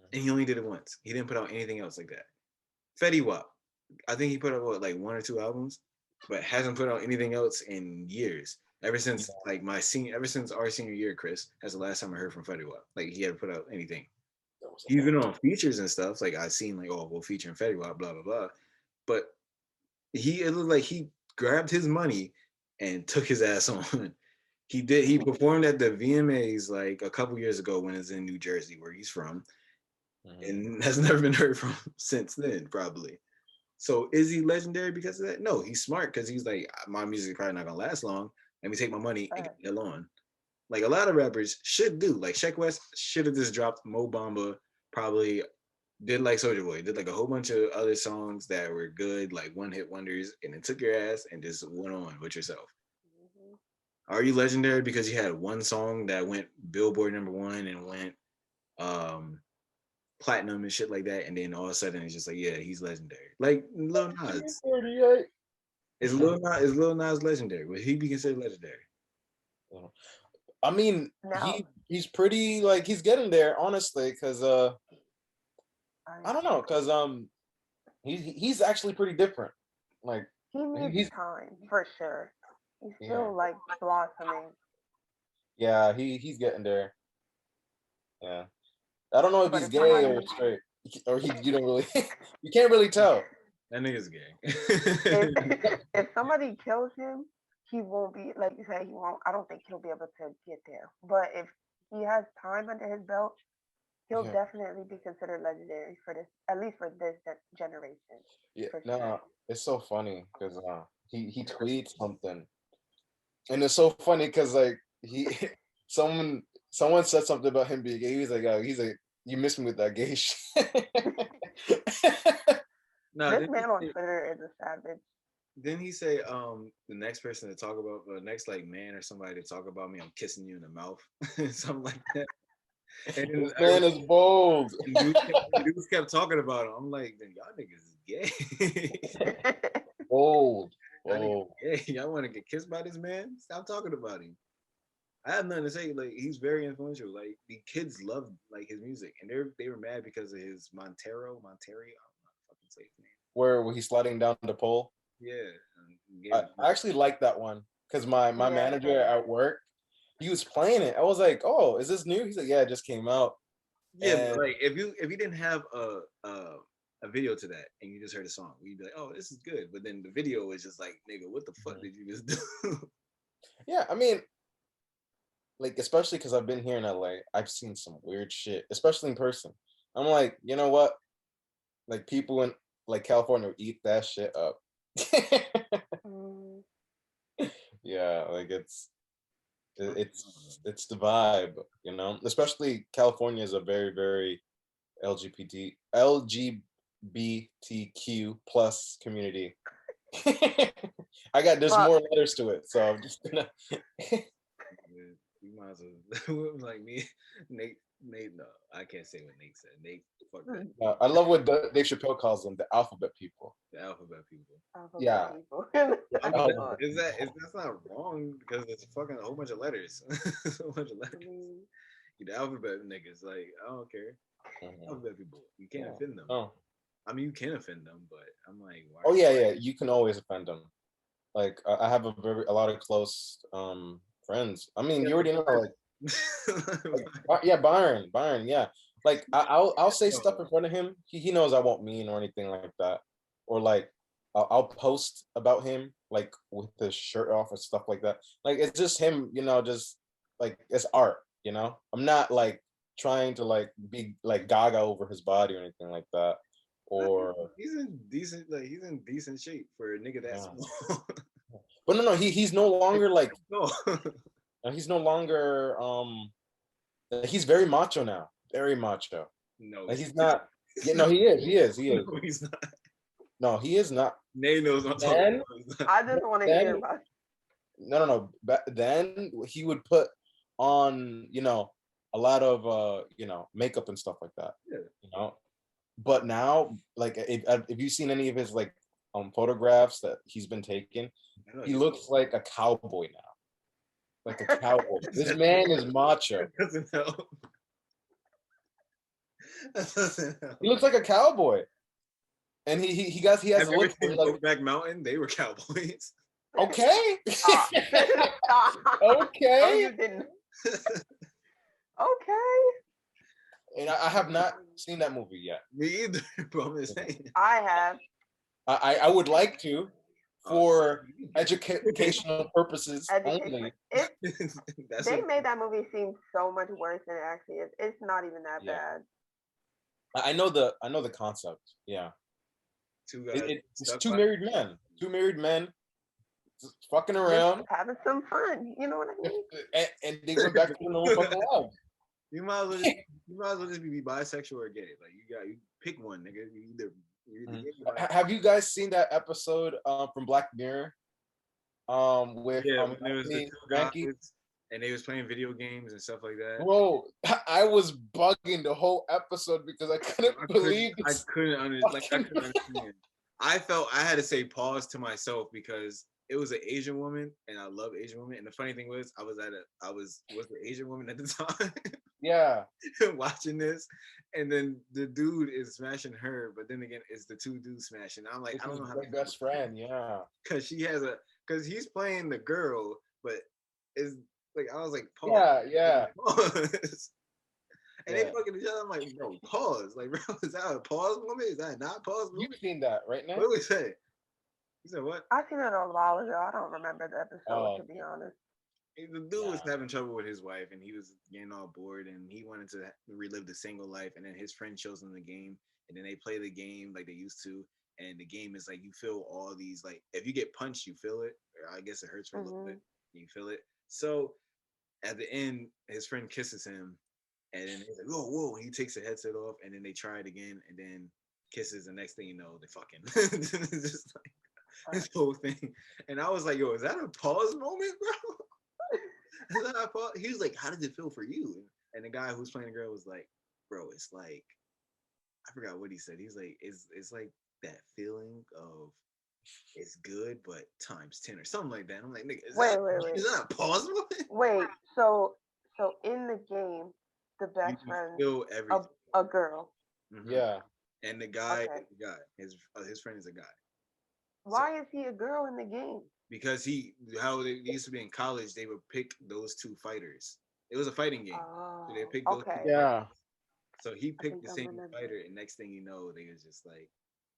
Speaker 1: Mhm.
Speaker 3: And he only did it once. He didn't put out anything else like that. Fetty Wap, I think he put out what, like one or two albums, but hasn't put out anything else in years.
Speaker 1: Yeah,
Speaker 3: Ever since our senior year, Chris, that's the last time I heard from Fetty Wap. Like he had put out anything.
Speaker 1: that was a
Speaker 3: He's
Speaker 1: long
Speaker 3: been
Speaker 1: time.
Speaker 3: on features and stuff. Like I seen like, oh, we'll feature in Fetty Wap, blah blah blah. But it looked like he grabbed his money and took his ass on. He performed at the VMAs like a couple years ago when it's in New Jersey, where he's from,
Speaker 1: Mhm.
Speaker 3: and has never been heard from since then, probably. So is he legendary because of that? No, he's smart because he's like, my music is probably not gonna last long. Let me take my money and get
Speaker 2: But
Speaker 3: the hell on. Like a lot of rappers should do. Like Sheck West should have just dropped Mo Bamba, probably did like Soldier Boy, did like a whole bunch of other songs that were good, like one hit wonders, and then took your ass and just went on with yourself.
Speaker 2: mhm.
Speaker 3: Are you legendary because you had one song that went Billboard #1 and went um platinum and shit like that, and then all of a sudden it's just like, yeah, he's legendary. Like Lil Nas.
Speaker 1: 38.
Speaker 3: Is Lil Nas legendary? Would he be considered legendary?
Speaker 1: I mean,
Speaker 2: Now
Speaker 1: he's pretty like he's getting there, honestly, because
Speaker 2: I
Speaker 1: I don't know, because he's actually pretty different. Like
Speaker 2: he needs
Speaker 1: he's
Speaker 2: time for sure. He's
Speaker 1: yeah,
Speaker 2: still like blossoming.
Speaker 1: yeah, he's getting there. Yeah, I don't know if
Speaker 2: But
Speaker 1: he's
Speaker 2: if
Speaker 1: gay
Speaker 2: somebody
Speaker 1: or straight, or he you don't really you can't really tell.
Speaker 3: That nigga's gay.
Speaker 2: if if somebody kills him, he won't be like you said, he won't I don't think he'll be able to get there. But if he has time under his belt, he'll
Speaker 1: Yeah,
Speaker 2: definitely be considered legendary for this at least for this generation.
Speaker 1: yeah,
Speaker 2: For sure.
Speaker 1: no, it's so funny because he tweets something, and it's so funny because like he someone someone said something about him being gay. He's like, you missed me with that gay shit.
Speaker 3: No,
Speaker 2: This man on Twitter is a savage.
Speaker 3: didn't he say the next person to talk about the next like man or somebody to talk about me, I'm kissing you in the mouth, something like that. And then
Speaker 1: This man is bold.
Speaker 3: dudes kept talking about him. I'm like, then y'all niggas is gay.
Speaker 1: Bold.
Speaker 3: Y'all niggas
Speaker 1: Bold.
Speaker 3: is gay. Y'all want to get kissed by this man? Stop talking about him. I have nothing to say. Like he's very influential. Like the kids love like his music, and they were mad because of his Montero. I don't know how to fucking say his name.
Speaker 1: Where he's sliding down the pole.
Speaker 3: Yeah,
Speaker 1: I actually like that one because my
Speaker 2: Yeah.
Speaker 1: manager at work, he was playing it. I was like, "Oh, is this new?" He's like, "Yeah, it just came out."
Speaker 3: yeah. But
Speaker 1: And
Speaker 3: like if you didn't have a video to that and you just heard a song, you'd be like, oh, this is good. But then the video is just like, nigga, what the fuck did you just do?
Speaker 1: yeah, I mean, like especially because I've been here in LA, I've seen some weird shit, especially in person. I'm like, you know what? Like people in like California would eat that shit up.
Speaker 2: Mm.
Speaker 1: Yeah, like it's the vibe, you know. Especially California is a very LGBTQ plus community. There's
Speaker 2: Fuck.
Speaker 1: more letters to it, so I'm just gonna.
Speaker 3: You might as well like me, Nate. No, I can't say what Nate said. Nate, fuck that.
Speaker 1: I love what Dave Chappelle calls them, the alphabet people.
Speaker 3: The alphabet people.
Speaker 1: Yeah.
Speaker 2: People.
Speaker 3: I mean,
Speaker 1: Oh.
Speaker 3: that's not wrong because it's fucking a whole bunch of letters. A whole bunch of letters. You the alphabet niggas, like I don't care.
Speaker 1: Mhm.
Speaker 3: Alphabet people, you can't
Speaker 1: Yeah.
Speaker 3: offend them.
Speaker 1: Oh.
Speaker 3: I mean, you can offend them, but I'm like, why?
Speaker 1: Oh yeah. You can always offend them. Like I have a lot of close friends. I mean, you already know, yeah, Byron, yeah. Like I'll say stuff in front of him. He knows I won't mean or anything like that, or like I'll post about him like with his shirt off and stuff like that. Like it's just him, you know, just like it's art, you know. I'm not like trying to like be like gaga over his body or anything like that, or
Speaker 3: he's in decent shape for a nigga that
Speaker 1: yeah.
Speaker 3: small.
Speaker 1: But no, he's no longer like
Speaker 3: No.
Speaker 1: he's no longer he's very macho now. Very macho.
Speaker 3: No,
Speaker 1: Like he's not. Yeah, no, he is.
Speaker 3: No, he's not.
Speaker 1: No, he is not.
Speaker 3: Nay knows what I'm talking
Speaker 1: Then,
Speaker 3: about.
Speaker 2: I just want to hear
Speaker 1: then,
Speaker 2: about it.
Speaker 1: no. Then he would put on, you know, a lot of, you know, makeup and stuff like that.
Speaker 3: Yeah.
Speaker 1: You know, but now, like, if you've seen any of his like photographs that he's been taking, he looks like a cowboy now. Like a cowboy. This man is macho.
Speaker 3: That doesn't help. That doesn't help.
Speaker 1: He looks like a cowboy. And he has
Speaker 3: Have
Speaker 1: a
Speaker 3: you ever
Speaker 1: look
Speaker 3: seen
Speaker 1: like,
Speaker 3: Brokeback Mountain? They were cowboys.
Speaker 1: okay.
Speaker 2: Stop. Stop.
Speaker 1: Okay.
Speaker 2: No, you didn't. Okay.
Speaker 1: And I have not seen that movie yet.
Speaker 3: Me either, bro. I'm just saying.
Speaker 2: I have.
Speaker 1: I would like to for educational purposes only.
Speaker 2: They made that movie seem so much worse than it actually is. It's not even that bad.
Speaker 1: I know the concept. Yeah. It's two married men. Two married men just fucking around.
Speaker 2: Just having some fun. You know what I mean?
Speaker 1: And they went back to the normal fucking love.
Speaker 3: You might as well just be bisexual or gay. Like you pick one, nigga. You either
Speaker 1: have you guys seen that episode from Black Mirror? With
Speaker 3: when there was the two guys and they was playing video games and stuff like that.
Speaker 1: Bro, I was bugging the whole episode because I couldn't believe this.
Speaker 3: I couldn't understand. I felt I had to say pause to myself because it was an Asian woman and I love Asian women. And the funny thing was I was the Asian woman at the time.
Speaker 1: Yeah.
Speaker 3: Watching this. And then the dude is smashing her, but then again it's the two dudes smashing. I'm like, I don't know how
Speaker 1: my best friend, yeah.
Speaker 3: Because he's playing the girl, but is like I was like,
Speaker 1: pause. Yeah.
Speaker 3: Pause. And they fucking each other. I'm like, bro, pause. Like, bro, is that a pause moment? Is that not pause moment?
Speaker 1: You've seen that, right now?
Speaker 3: What did we say? You said what?
Speaker 2: I seen it a while ago. I don't remember the episode, to be honest.
Speaker 3: The dude was having trouble with his wife, and he was getting all bored, and he wanted to relive the single life. And then his friend shows him the game, and then they play the game like they used to. And the game is like you feel all these like if you get punched, you feel it. Or I guess it hurts for a little bit. You feel it. So at the end, his friend kisses him, and then he's like, "Whoa, whoa!" He takes the headset off, and then they try it again, and then kisses, and next thing you know, they fucking just like this whole thing. And I was like, yo, is that a pause moment, bro? Is that a pause? He was like, how did it feel for you? And the guy who's playing the girl was like, bro, it's like, I forgot what he said. He's like, it's like that feeling of it's good, but times 10 or something like that. I'm like, nigga, is
Speaker 2: Wait,
Speaker 3: that
Speaker 2: wait, wait.
Speaker 3: is that a pause moment?
Speaker 2: Wait, so in the game, the
Speaker 3: You
Speaker 2: best
Speaker 3: can
Speaker 2: friend,
Speaker 3: feel everything.
Speaker 2: a girl.
Speaker 3: Mhm.
Speaker 1: Yeah.
Speaker 3: And the guy
Speaker 2: Okay.
Speaker 3: is a guy. His friend is a guy.
Speaker 2: Why is he a girl in the game?
Speaker 3: Because how they used to be in college, they would pick those two fighters. It was a fighting game.
Speaker 2: Oh,
Speaker 3: So they picked those
Speaker 2: okay.
Speaker 3: two
Speaker 1: Yeah.
Speaker 3: fighters. So he
Speaker 2: I
Speaker 3: picked
Speaker 2: think
Speaker 3: the
Speaker 2: I
Speaker 3: same
Speaker 2: remember.
Speaker 3: fighter, and next thing you know, they was just like,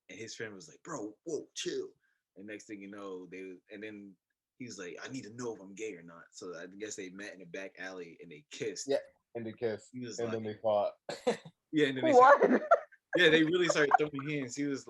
Speaker 3: and his friend was like, "Bro, whoa, chill." And next thing you know, and then he was like, "I need to know if I'm gay or not." So I guess they met in a back alley and they kissed.
Speaker 1: Yeah. And they kissed.
Speaker 3: He was
Speaker 1: And
Speaker 3: like,
Speaker 1: then they fought.
Speaker 3: yeah, and then they
Speaker 2: What?
Speaker 3: yeah, they really started throwing hands. He's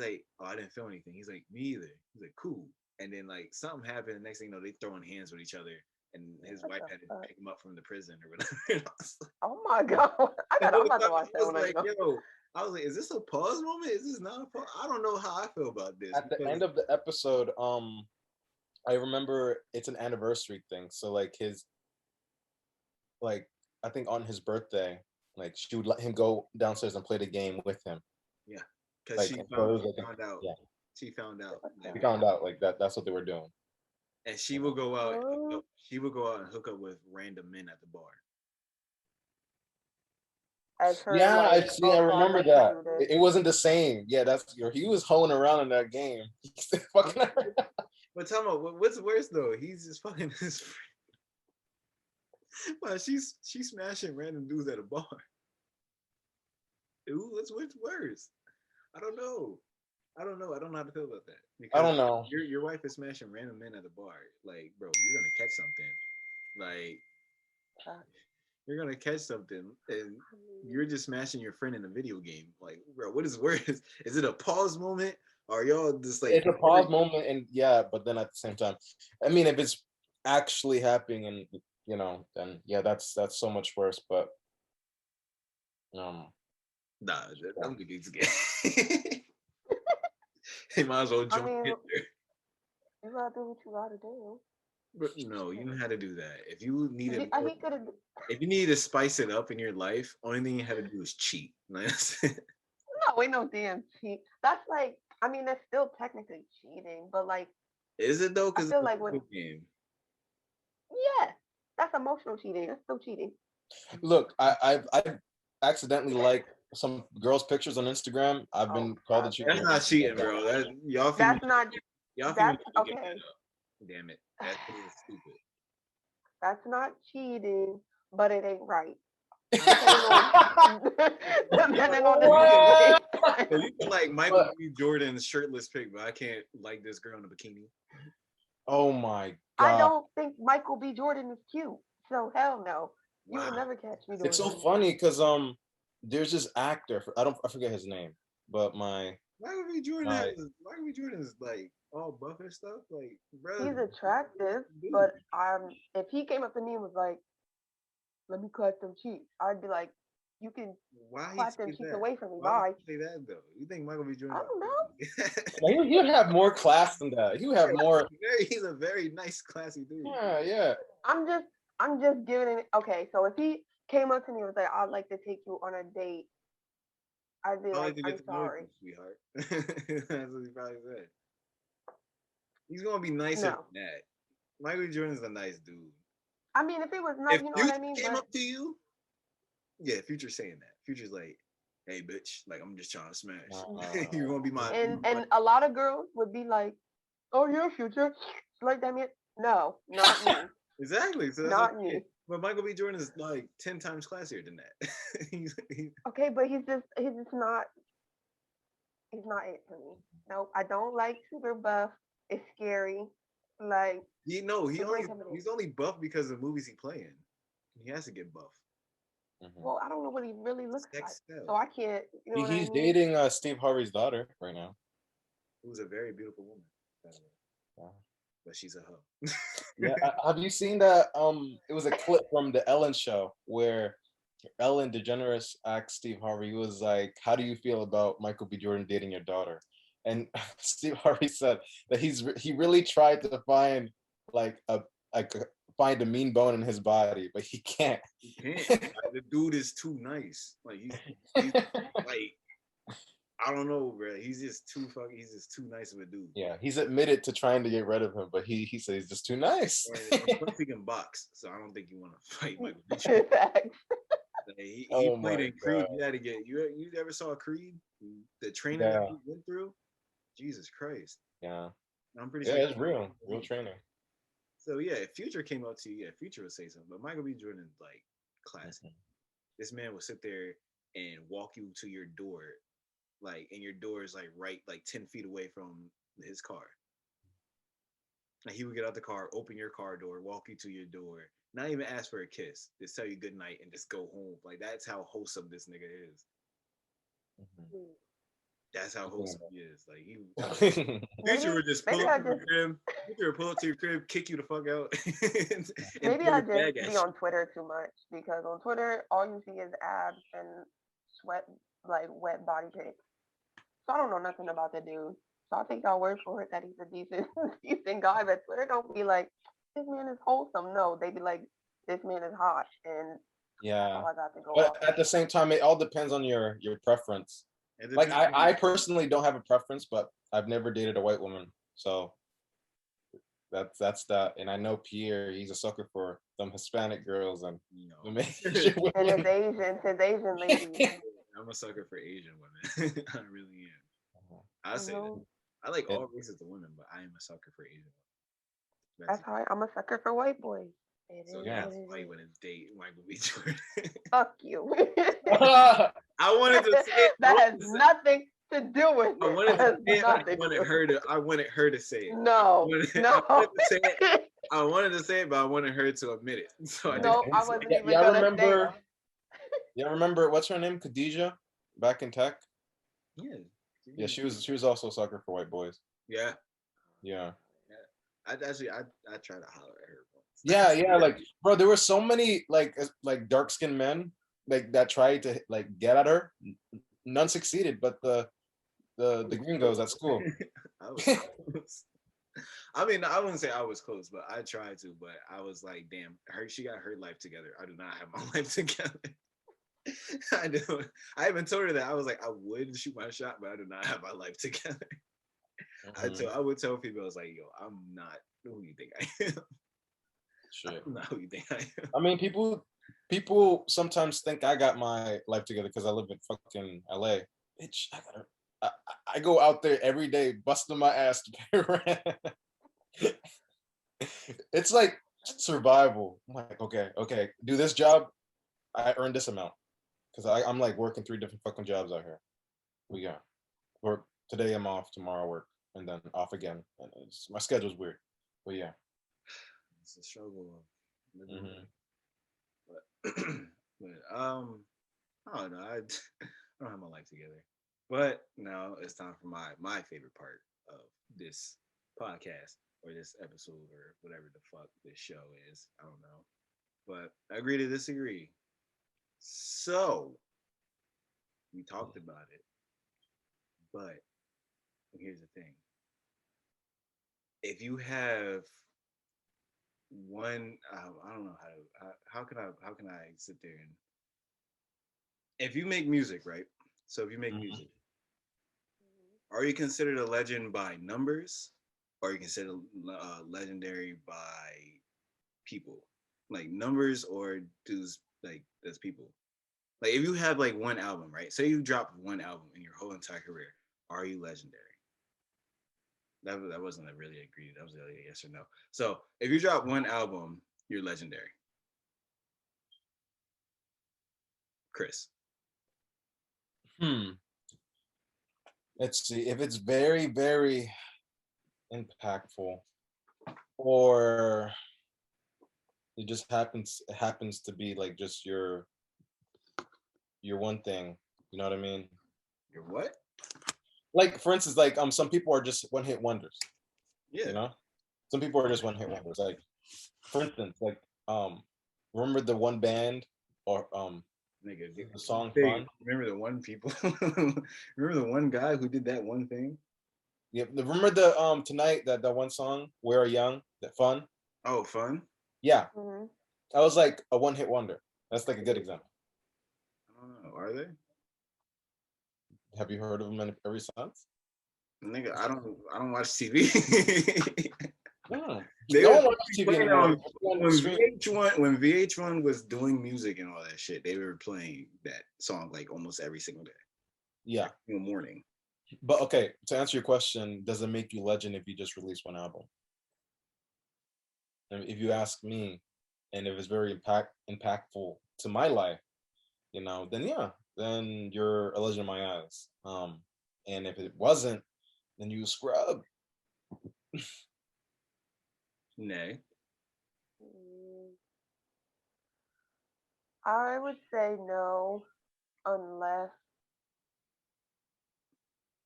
Speaker 3: like, "Oh, I didn't feel anything." He's like, "Me either." He's like, "Cool." And then like something happened. The next thing you know, they throwing hands with each other, and his
Speaker 2: What
Speaker 3: wife
Speaker 2: the
Speaker 3: had to
Speaker 2: fuck?
Speaker 3: pick him up from the prison or whatever. And I was like,
Speaker 2: Oh my god! I
Speaker 3: the
Speaker 2: thought I'm
Speaker 3: whole
Speaker 2: about to
Speaker 3: time
Speaker 2: watch
Speaker 3: I
Speaker 2: that
Speaker 3: was
Speaker 2: when I
Speaker 3: like,
Speaker 2: go.
Speaker 3: "Yo," I was like, "Is this a pause moment? Is this not a pause?" I don't know how I feel about this
Speaker 1: At the
Speaker 3: because
Speaker 1: end of the episode, I remember it's an anniversary thing. So like like I think on his birthday, like she would let him go downstairs and play the game with him.
Speaker 3: yeah, because
Speaker 1: Like
Speaker 3: she
Speaker 1: and so it was
Speaker 3: she
Speaker 1: like
Speaker 3: found out
Speaker 1: yeah,
Speaker 3: she found out
Speaker 2: What
Speaker 3: like,
Speaker 1: we
Speaker 2: the?
Speaker 1: found out like that's what they were doing.
Speaker 3: and she will go out.
Speaker 2: Oh,
Speaker 3: She would go out and hook up with random men at the bar.
Speaker 2: as her
Speaker 1: Yeah,
Speaker 2: like,
Speaker 1: I
Speaker 2: oh, so I
Speaker 1: remember
Speaker 2: like to
Speaker 1: that.
Speaker 2: do this.
Speaker 1: It wasn't the same. Yeah, that's he was hoeing around in that game. He's fucking
Speaker 3: But tell me, what's worse though? He's just fucking his friend. Well, she's smashing random dudes at a bar. Ooh, what's worse? I don't know. I don't know. I don't know how to feel about that
Speaker 1: I
Speaker 3: because
Speaker 1: don't know.
Speaker 3: your wife is smashing random men at a bar. Like, bro, you're gonna catch something. Like,
Speaker 2: Uh,
Speaker 3: you're gonna catch something, and
Speaker 2: I
Speaker 3: you're
Speaker 2: mean,
Speaker 3: just smashing your friend in a video game. Like, bro, what is worse? Is it a pause moment? Or are y'all just like
Speaker 1: It's a pause moment, and yeah, but then at the same time, I mean, if it's actually happening, and then yeah, that's so much worse. But um,
Speaker 3: nah,
Speaker 1: yeah.
Speaker 3: I'm gonna get gay. They might as well
Speaker 2: I
Speaker 3: join
Speaker 2: mean,
Speaker 3: Hitler.
Speaker 2: you gotta do what you gotta do.
Speaker 3: But no, you know how to do that. If you needed more,
Speaker 2: He could have.
Speaker 3: if you needed to spice it up in your life, only thing you had to do is cheat. Like, that's it.
Speaker 2: No, ain't no damn cheat. That's like, I mean, that's still technically cheating, but like,
Speaker 3: Is it though?
Speaker 2: I
Speaker 3: Because it's
Speaker 2: feel
Speaker 3: a
Speaker 2: like when,
Speaker 3: video game.
Speaker 2: yeah, that's emotional cheating. That's still cheating.
Speaker 1: Look, I've accidentally liked some girls' pictures on Instagram. I've
Speaker 2: Oh,
Speaker 1: been called a
Speaker 2: God,
Speaker 1: cheater.
Speaker 3: That's
Speaker 2: damn.
Speaker 3: not cheating, bro. That y'all females,
Speaker 2: That's not.
Speaker 3: y'all females
Speaker 2: That's
Speaker 3: need to get
Speaker 2: okay.
Speaker 3: that up. Damn it, that is stupid.
Speaker 2: That's not cheating, but it ain't right. I'm depending on the
Speaker 1: What?
Speaker 3: So
Speaker 2: situation.
Speaker 3: you can like Michael
Speaker 1: But
Speaker 3: B. Jordan's shirtless pic, but I can't like this girl in a bikini.
Speaker 1: oh my
Speaker 2: I
Speaker 1: god,
Speaker 2: don't think Michael B. Jordan is cute, so hell no. You would
Speaker 3: Wow.
Speaker 2: never catch me
Speaker 1: it's
Speaker 2: doing
Speaker 1: so
Speaker 2: that.
Speaker 1: funny because there's this actor. I forget his name, but my
Speaker 3: Michael B. Jordan is like all buff and stuff. Like, bro,
Speaker 2: He's attractive,
Speaker 3: dude,
Speaker 2: but if he came up to me and was like, "Let me clap them cheeks," I'd be like, "You can
Speaker 3: why he
Speaker 2: clap them
Speaker 3: say
Speaker 2: cheeks
Speaker 3: that?
Speaker 2: away from me,
Speaker 3: Why would
Speaker 2: bye."
Speaker 3: he say that though? You think Michael B.
Speaker 2: I
Speaker 3: Jordan?
Speaker 2: don't know.
Speaker 1: he would have more class than that. He would have more.
Speaker 3: He's a very nice, classy dude.
Speaker 1: Yeah, yeah.
Speaker 2: I'm just giving it. Okay, so if he came up to me and was like, "I'd like to take you on a date," I'd be
Speaker 3: I
Speaker 2: like,
Speaker 3: like to
Speaker 2: "I'm
Speaker 3: get to know you,
Speaker 2: sorry,
Speaker 3: sweetheart. That's what he probably said. He's gonna be nicer
Speaker 2: no."
Speaker 3: than that. Michael B. Jordan's a nice dude.
Speaker 2: I mean, if it was not,
Speaker 3: If
Speaker 2: you know what
Speaker 3: Future
Speaker 2: I mean.
Speaker 3: came
Speaker 2: But
Speaker 3: up to you, yeah, Future's saying that. Future's like, hey, bitch, like I'm just trying to smash. You're gonna be my.
Speaker 2: and a lot of girls would be like, "Oh, you're Future," like that. No, not me,
Speaker 3: Exactly. So that's what
Speaker 2: not
Speaker 3: I'm
Speaker 2: me.
Speaker 3: saying. But Michael B. Jordan is like 10 times classier than that.
Speaker 2: Okay, but he's not it for me. No, I don't like super buff. It's scary. Like
Speaker 3: he
Speaker 2: super
Speaker 3: only
Speaker 2: intimidating.
Speaker 3: he's only buff because of movies he playing. He has to get buff.
Speaker 1: Mhm.
Speaker 2: Well, I don't know what he really looks like,
Speaker 3: Sex
Speaker 2: so
Speaker 3: sells.
Speaker 2: I can't. You know what I
Speaker 1: He's
Speaker 2: mean?
Speaker 1: dating Steve Harvey's daughter right now.
Speaker 3: Who's a very beautiful woman, by the way.
Speaker 1: Yeah.
Speaker 3: But she's a hoe.
Speaker 1: Yeah, have you seen that? It was a clip from the Ellen show where Ellen DeGeneres asked Steve Harvey, he was like, "How do you feel about Michael B. Jordan dating your daughter?" And Steve Harvey said that he really tried to find like a like a, find a mean bone in his body, but he can't.
Speaker 3: You can't. Like, the dude is too nice. Like he's like I don't know, bro. He's just too nice of a dude.
Speaker 1: Yeah, he's admitted to trying to get rid of him, but he says he's just too nice.
Speaker 3: And plus he can box, so I don't think you want to fight Michael B. Jordan.
Speaker 2: Facts.
Speaker 3: Like, he
Speaker 1: Oh
Speaker 3: played
Speaker 1: my
Speaker 3: in Creed.
Speaker 1: God.
Speaker 3: You had to get you ever saw Creed? The training that
Speaker 1: Yeah,
Speaker 3: he went through? Jesus Christ.
Speaker 1: yeah,
Speaker 3: I'm pretty
Speaker 1: yeah.
Speaker 3: sure
Speaker 1: It's real training.
Speaker 3: So yeah, if Future came up to you, yeah, Future would say something. But Michael B. Jordan, like, classic. This man will sit there and walk you to your door, like, and your door is like right, like 10 feet away from his car. Like he would get out the car, open your car door, walk you to your door, not even ask for a kiss, just tell you good night and just go home. Like that's how wholesome this nigga is. That's how wholesome he is. Like Future would just pull
Speaker 2: maybe
Speaker 3: up
Speaker 2: I
Speaker 3: to your
Speaker 2: just
Speaker 3: crib. Future would pull up to your crib, kick you the fuck out, and
Speaker 2: maybe
Speaker 3: throw
Speaker 2: I
Speaker 3: his
Speaker 2: just
Speaker 3: bag at
Speaker 2: be
Speaker 3: you.
Speaker 2: on Twitter too much because on Twitter all you see is abs and sweat, like wet body pics. So I don't know nothing about the dude. So I'll take our word for it that he's a decent decent guy. But Twitter don't be like, this man is wholesome. No, they be like, this man is hot, and that's
Speaker 1: Yeah,
Speaker 2: all I got to go off
Speaker 1: but at
Speaker 2: of.
Speaker 1: the same time, it all depends on your preference.
Speaker 3: It
Speaker 1: Like
Speaker 3: depends
Speaker 1: I
Speaker 3: on
Speaker 1: personally don't have a preference, but I've never dated a white woman, so that's that. And I know Pierre, he's a sucker for them Hispanic girls and
Speaker 3: you
Speaker 1: the
Speaker 3: know.
Speaker 1: Asian
Speaker 2: And
Speaker 1: women.
Speaker 2: his Asian ladies.
Speaker 3: I'm a sucker for Asian women. I really am. I say that.
Speaker 2: Hmm.
Speaker 3: I like
Speaker 1: It,
Speaker 3: all races of women, but I am a sucker for Asian women. That's
Speaker 2: That's how I'm a sucker for white boys. It
Speaker 3: so
Speaker 2: is
Speaker 3: he
Speaker 1: yeah.
Speaker 2: what
Speaker 3: gets
Speaker 2: it
Speaker 3: white
Speaker 2: is.
Speaker 3: when it's date Michael B. Jordan.
Speaker 2: Fuck you.
Speaker 3: I wanted to say it.
Speaker 2: That has nothing to do with
Speaker 3: I
Speaker 2: it.
Speaker 3: wanted
Speaker 2: That
Speaker 3: to
Speaker 2: has
Speaker 3: say it, but
Speaker 2: nothing to do with it.
Speaker 3: I wanted her to say it.
Speaker 2: No,
Speaker 3: I wanted
Speaker 2: no.
Speaker 3: to say it. I wanted to say it, but I wanted her to admit it. So I
Speaker 1: Yeah.
Speaker 3: didn't
Speaker 2: No, I
Speaker 3: say
Speaker 2: wasn't
Speaker 1: Yeah,
Speaker 2: even
Speaker 1: yeah, I
Speaker 2: gonna say
Speaker 1: remember.
Speaker 2: it.
Speaker 1: Yeah, I remember. What's her name? Khadijah, back in tech.
Speaker 3: it. Yeah.
Speaker 1: Yeah, she was also a sucker for white boys.
Speaker 3: Yeah.
Speaker 1: Yeah.
Speaker 3: Yeah. I tried to holler at her
Speaker 1: Yeah,
Speaker 3: once.
Speaker 1: yeah. Like, bro, there were so many like dark skinned men like that tried to like get at her. None succeeded, but the gringos at school.
Speaker 3: I was close. I mean, I wouldn't say I was close, but I tried to. But I was like, damn, she got her life together. I do not have my life together. I do. I even told her that I was like, I would shoot my shot, but I do not have my life together.
Speaker 1: Mhm.
Speaker 3: I would tell people, I was like, yo, I'm not who you think I am.
Speaker 1: Shit.
Speaker 3: I'm not who you think I am.
Speaker 1: I mean, people sometimes think I got my life together because I live in fucking LA. Bitch, I go out there every day busting my ass to pay rent. It's like survival. I'm like, okay, do this job. I earn this amount because I'm like working 3 different fucking jobs out here. We got work today. I'm off. Tomorrow I work, and then off again. And my schedule's weird, but yeah.
Speaker 3: It's a struggle of living,
Speaker 1: Hmm.
Speaker 3: but, I don't know. I don't have my life together. But now it's time for my favorite part of this podcast or this episode or whatever the fuck this show is. I don't know. But agree to disagree. So we talked about it, but here's the thing. If you have one, I don't know how can I sit there and if you make music, right? So if you make
Speaker 1: Hmm.
Speaker 3: music, are you considered a legend by numbers, or are you considered legendary by people, like numbers, or does people? Like if you have like one album, right? Say you dropped one album in your whole entire career, are you legendary? That wasn't a really agreed. That was a yes or no. So if you drop one album, you're legendary. Chris.
Speaker 1: Hmm. Let's see if it's very, very impactful, or it happens to be like just your one thing. You know what I mean?
Speaker 3: You're what?
Speaker 1: Like for instance, like some people are just one hit wonders.
Speaker 3: Yeah.
Speaker 1: You know, some people are just one hit wonders. Like for instance, like remember the one band or
Speaker 3: Nigga,
Speaker 1: The song
Speaker 3: hey,
Speaker 1: "Fun."
Speaker 3: remember the one people? Remember the one guy who did that one thing?
Speaker 1: Yeah, remember the tonight that one song "We're Young," that "Fun."
Speaker 3: Oh, fun.
Speaker 1: Yeah,
Speaker 2: Hmm.
Speaker 1: that was like a one-hit wonder. That's like a good example.
Speaker 3: I don't know. Are they?
Speaker 1: Have you heard of them ever since?
Speaker 3: Nigga, I don't watch TV.
Speaker 1: No,
Speaker 3: They
Speaker 1: no
Speaker 3: were
Speaker 1: one watches TV
Speaker 3: playing
Speaker 1: anymore.
Speaker 3: on
Speaker 1: Everyone
Speaker 3: when
Speaker 1: stream.
Speaker 3: VH1 was doing music and all that shit. They were playing that song like almost every single day,
Speaker 1: Yeah,
Speaker 3: in the morning.
Speaker 1: but okay. To answer your question, does it make you legend if you just release one album? And if you ask me, and if it's very impactful to my life, then yeah, then you're a legend in my eyes. And if it wasn't, then you a scrub.
Speaker 3: Nay.
Speaker 2: Mm, I would say no, unless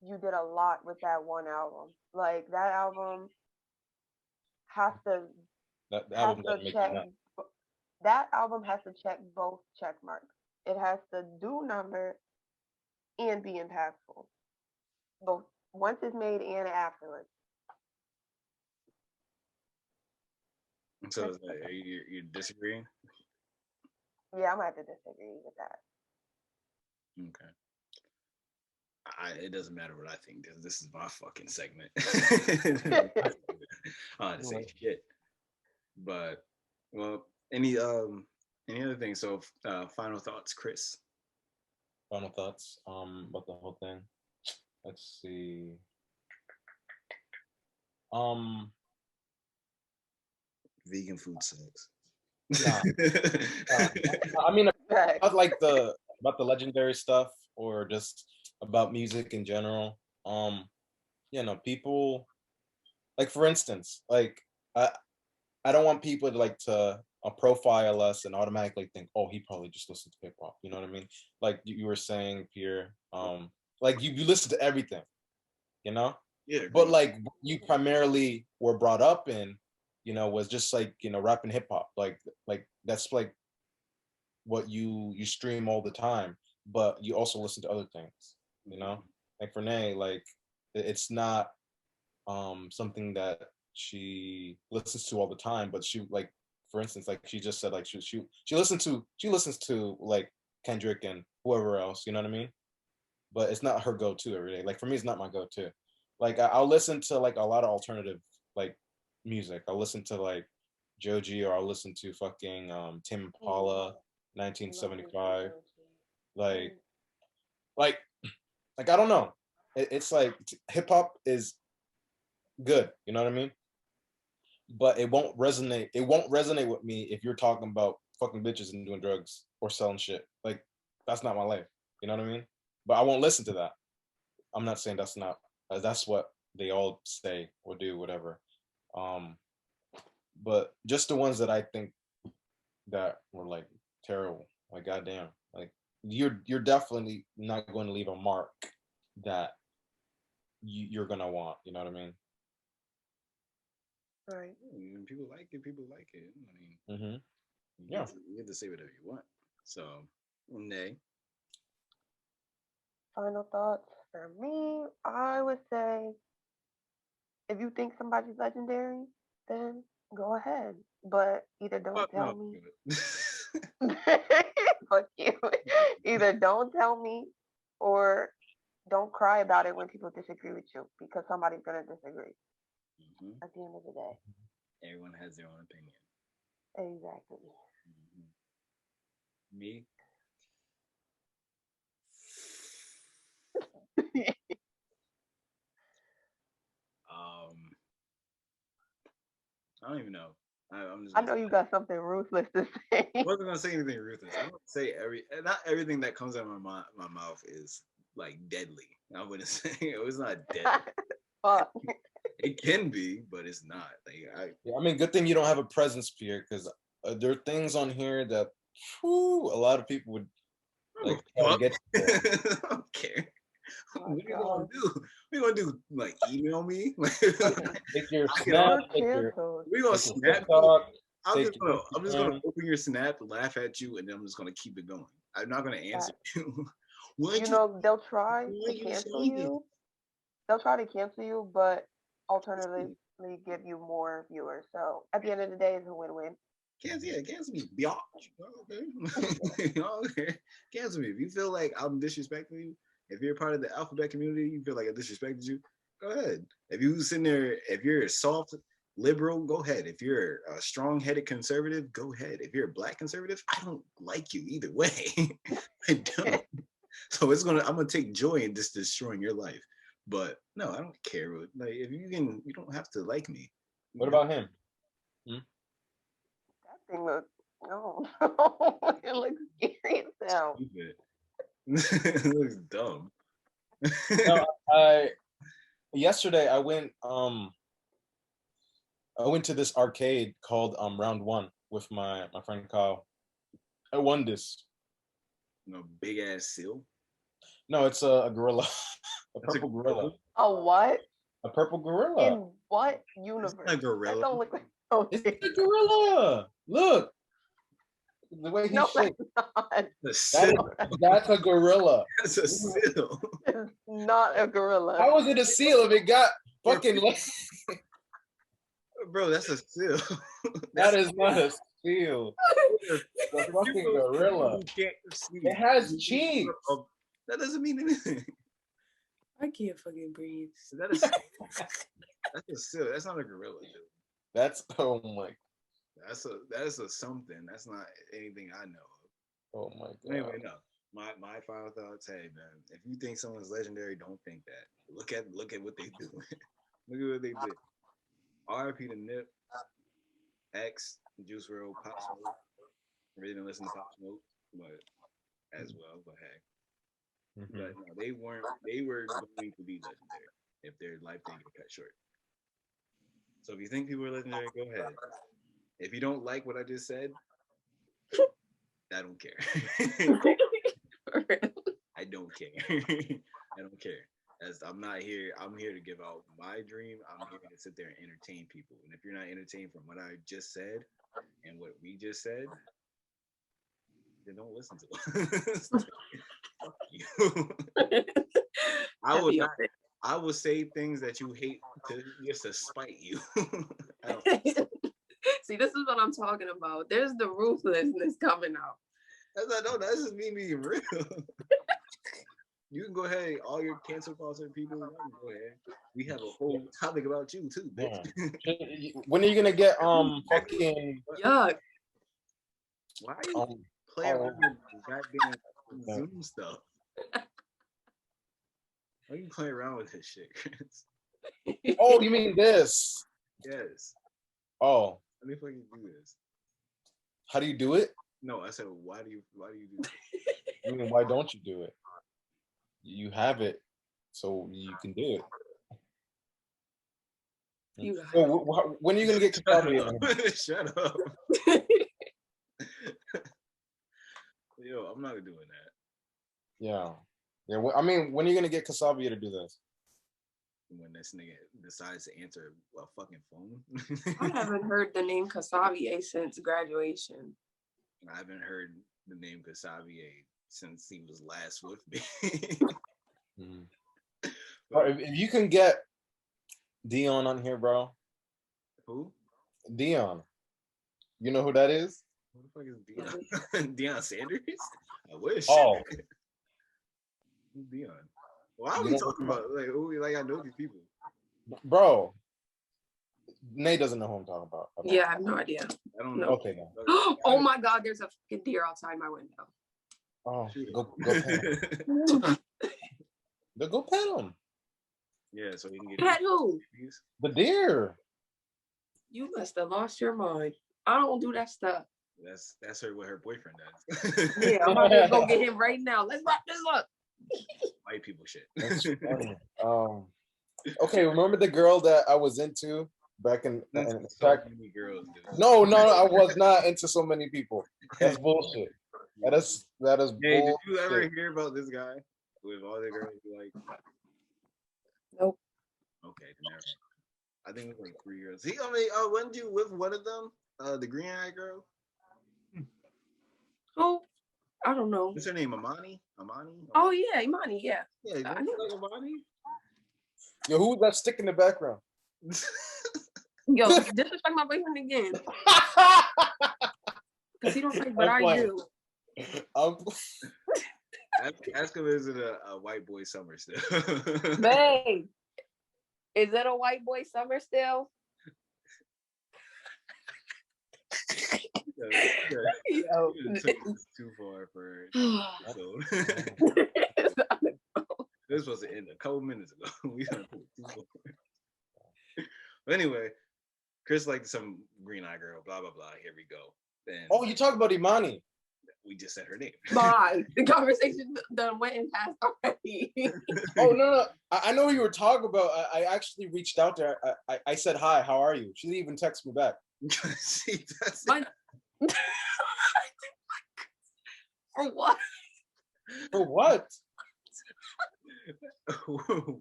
Speaker 2: you did a lot with that one album. Like that album has to
Speaker 1: That the
Speaker 2: has
Speaker 1: album
Speaker 2: to
Speaker 1: doesn't make you
Speaker 2: check.
Speaker 1: nut.
Speaker 2: That album has to check both check marks. It has to do number and be impactful, both once it's made and afterwards.
Speaker 3: So is that, you disagreeing?
Speaker 2: Yeah, I'm gonna have to disagree with that.
Speaker 3: Okay. It doesn't matter what I think because this is my fucking segment. I don't say shit. But well, any other thing? So final thoughts, Chris.
Speaker 1: Final thoughts about the whole thing. Let's see. Um,
Speaker 3: Vegan food sucks.
Speaker 1: nah, nah. I mean,
Speaker 2: Right.
Speaker 1: about about the legendary stuff or just about music in general. People like, for instance, like I I don't want people to profile us and automatically think, oh, he probably just listens to hip hop. You know what I mean? Like you were saying, Pierre. Like you listen to everything, you know.
Speaker 3: Yeah,
Speaker 1: But
Speaker 3: agreed.
Speaker 1: like what you primarily were brought up in, was just like rap and hip hop. Like that's like what you stream all the time. But you also listen to other things, you know. Like for Nay, like it's not something that she listens to all the time, but she, like, for instance, like she just said, like she listens to like Kendrick and whoever else, you know what I mean? But it's not her go-to every day. Like for me, it's not my go-to. Like I'll listen to like a lot of alternative like music. I'll listen to like Joji, or I'll listen to fucking Tim Impala,
Speaker 2: Love me some
Speaker 1: 1975.
Speaker 2: Gucci.
Speaker 1: Like
Speaker 2: Mm.
Speaker 1: like like I don't know. It's like hip hop is good, you know what I mean? But it won't resonate. It won't resonate with me if you're talking about fucking bitches and doing drugs or selling shit. Like that's not my life. You know what I mean? But I won't listen to that. I'm not saying that's not. That's what they all say or do, whatever. Um, but just the ones that I think that were like terrible. Like goddamn. Like you're definitely not going to leave a mark that you're gonna want. You know what I mean?
Speaker 2: Right.
Speaker 3: When people like it, people like it. I mean,
Speaker 1: Mm-hmm.
Speaker 3: you
Speaker 1: Yeah.
Speaker 3: you get to say whatever you want. So, nay.
Speaker 2: Final thoughts for me, I would say if you think somebody's legendary, then go ahead. But either don't
Speaker 3: Fuck
Speaker 2: tell
Speaker 3: no.
Speaker 2: me. Fuck you. Either don't tell me or don't cry about it when people disagree with you because somebody's gonna disagree
Speaker 3: Mhm.
Speaker 2: at the end of the day.
Speaker 3: Everyone has their own opinion.
Speaker 2: Exactly.
Speaker 3: Mhm. Me, um, I don't even know. I'm just
Speaker 2: I
Speaker 3: gonna.
Speaker 2: know you got something ruthless to say.
Speaker 3: I wasn't gonna say anything ruthless. I'm gonna say not everything that comes out of my mouth is like deadly. I wouldn't say it was not deadly.
Speaker 2: Fuck.
Speaker 3: It can be, but it's not.
Speaker 1: Yeah, I mean, good thing you don't have a presence, Pierre, because there are things on here that a lot of people would
Speaker 3: I
Speaker 1: like
Speaker 3: don't
Speaker 1: try to
Speaker 3: fuck.
Speaker 1: get you for.
Speaker 3: I don't care.
Speaker 2: Oh my
Speaker 3: What are you gonna
Speaker 2: god.
Speaker 3: do? What are you gonna do? Like email me?
Speaker 1: Take your
Speaker 3: I can all.
Speaker 1: Snap,
Speaker 2: You're canceled.
Speaker 3: We gonna
Speaker 1: take your
Speaker 3: snap me?
Speaker 1: TikTok. Take your
Speaker 3: I'm just gonna
Speaker 1: time.
Speaker 3: open your snap, laugh at you, and then I'm just gonna keep it going. I'm not gonna answer
Speaker 2: Facts.
Speaker 3: you. Why'd
Speaker 2: You
Speaker 3: you
Speaker 2: know, they'll try
Speaker 3: why
Speaker 2: to
Speaker 3: you
Speaker 2: cancel
Speaker 3: say this?
Speaker 2: you. They'll try to cancel you, but alternatively give you more viewers. So at the end of the day, it's a win-win.
Speaker 3: Cancel me, biatch. Okay. Okay. Cancel me. If you feel like I'm disrespecting you, if you're part of the alphabet community, you feel like I disrespected you, go ahead. If you sitting there, if you're a soft liberal, go ahead. If you're a strong-headed conservative, go ahead. If you're a black conservative, I don't like you either way. I don't. So I'm gonna take joy in just destroying your life. But no, I don't care. Like if you don't have to like me.
Speaker 1: What about him?
Speaker 2: That thing looks, no, it looks scary as hell.
Speaker 3: Stupid. It looks dumb.
Speaker 1: No, I yesterday I went to this arcade called Round One with my friend Kyle. I won this.
Speaker 3: No big ass seal.
Speaker 1: No, it's a gorilla, a
Speaker 3: That's a
Speaker 1: purple gorilla,
Speaker 2: A what?
Speaker 1: a purple gorilla.
Speaker 2: In what
Speaker 3: It's
Speaker 2: universe?
Speaker 3: not a gorilla.
Speaker 2: That don't look like
Speaker 1: It's
Speaker 2: okay.
Speaker 1: a gorilla. Look, the way he
Speaker 2: No,
Speaker 1: shakes.
Speaker 3: That's
Speaker 1: That that's a gorilla.
Speaker 3: That's a seal.
Speaker 2: it's not a gorilla.
Speaker 1: How was it a seal if it got fucking?
Speaker 3: Bro, that's a seal.
Speaker 1: That is not a seal. It's a fucking gorilla. It has cheeks.
Speaker 3: That doesn't mean anything.
Speaker 4: I can't fucking breathe.
Speaker 3: Is that a seal? That's a seal. That's not a gorilla, dude.
Speaker 1: That's oh my
Speaker 3: That's a something. That's not anything I know of.
Speaker 1: oh my god.
Speaker 3: Anyway, no. My final thoughts. Hey man, if you think someone's legendary, don't think that. Look at what they do. Look at what they did. RIP to Nip, X, Juice WRLD, Pop Smoke. Really didn't listen to Pop Smoke, but as well. But hey,
Speaker 1: Mhm.
Speaker 3: but no, they weren't. They were going to be legendary if their life didn't get cut short. So if you think people are legendary, go ahead. If you don't like what I just said, I don't care.
Speaker 4: For real.
Speaker 3: I don't care. I don't care. As I'm not here, I'm here to give out my dream. I'm here to sit there and entertain people. And if you're not entertained from what I just said and what we just said, then don't listen to us. Fuck you.
Speaker 4: Heavy on it.
Speaker 3: I will say things that you hate just to spite you.
Speaker 4: See, this is what I'm talking about. There's the ruthlessness coming out.
Speaker 3: That's just me being real. You can go ahead, all your cancel culture people. You can go ahead. We have a whole topic about you too, bitch.
Speaker 1: When are you gonna get fucking
Speaker 4: Yuck.
Speaker 3: Why are you playing around with goddamn Zoom stuff? Why are you playing around with this shit, Chris?
Speaker 1: oh you mean this?
Speaker 3: Yes.
Speaker 1: Oh,
Speaker 3: Let me fucking do this.
Speaker 1: how do you do it?
Speaker 3: No, I said, why do you do this?
Speaker 1: I mean, why don't you do it? You have it, so you can do it.
Speaker 4: You
Speaker 1: So, when are you gonna get Kasabi on here?
Speaker 3: Shut up. Yo, I'm not doing that.
Speaker 1: Yeah. I mean, when are you gonna get Kasabi to do this?
Speaker 3: When this nigga decides to answer a fucking phone.
Speaker 4: I haven't heard the name Kasabier since graduation.
Speaker 3: I haven't heard the name Kasabier since he was last with me.
Speaker 1: Mhm. Bro, if you can get Dion on here, bro.
Speaker 3: Who?
Speaker 1: Dion. You know who that is?
Speaker 3: Who the fuck is Deion? Deion Sanders? I wish.
Speaker 1: Oh.
Speaker 3: Who's Deion? Why are
Speaker 1: You
Speaker 3: we
Speaker 1: know
Speaker 3: talking
Speaker 1: who-
Speaker 3: about like I know these people?
Speaker 1: Bro. Nate doesn't know who I'm talking about.
Speaker 4: Yeah, I have no idea.
Speaker 3: I don't
Speaker 4: No.
Speaker 3: know.
Speaker 1: Okay, then.
Speaker 4: Oh my God, there's a fucking deer outside my window.
Speaker 1: Oh,
Speaker 3: Shoot it.
Speaker 1: go pet him. Go pet him.
Speaker 3: Yeah, so he can get
Speaker 4: Pet who?
Speaker 3: these.
Speaker 1: The deer.
Speaker 4: You must have lost your mind. I don't do that stuff.
Speaker 3: That's her what her boyfriend does.
Speaker 4: Yeah, I'm about to go get him right now. Let's wrap this up.
Speaker 3: White people shit.
Speaker 1: That's funny. Okay, remember the girl that I was into back in
Speaker 3: That's so
Speaker 1: back?
Speaker 3: many girls, dude.
Speaker 1: No, I was not into so many people. That's bullshit. That is
Speaker 3: Hey,
Speaker 1: bullshit.
Speaker 3: did you ever hear about this guy with all the girls you like?
Speaker 4: Nope.
Speaker 3: Okay, then never mind. I think it was like 3 years. Wasn't you with one of them? The green-eyed girl.
Speaker 4: Who? I don't know.
Speaker 3: What's her name? Amani? Amani?
Speaker 4: Oh yeah, Imani. Yeah.
Speaker 3: Yeah, you
Speaker 4: I
Speaker 3: like
Speaker 4: know.
Speaker 3: Amani?
Speaker 1: Yo, who was that stick in the background?
Speaker 4: Yo, disrespect my boyfriend again because he don't like what
Speaker 1: I'm
Speaker 4: I
Speaker 1: playing.
Speaker 4: do.
Speaker 3: Ask him, is it a white boy summer still?
Speaker 4: Babe, is it a white boy summer still? Yo.
Speaker 3: It's too far for episode. This was supposed to end a couple minutes ago. We done put it too far. But anyway, Chris liked some green-eyed girl, blah, blah, blah. Here we go. Then
Speaker 1: Oh, you talk about Imani.
Speaker 3: we just said her name.
Speaker 4: Bye. The conversation done went and passed already.
Speaker 1: Oh no, I know who you were talking about. I actually reached out to her. I said hi. How are you? She didn't even text me back.
Speaker 3: See, that's
Speaker 4: But for what?
Speaker 1: For what?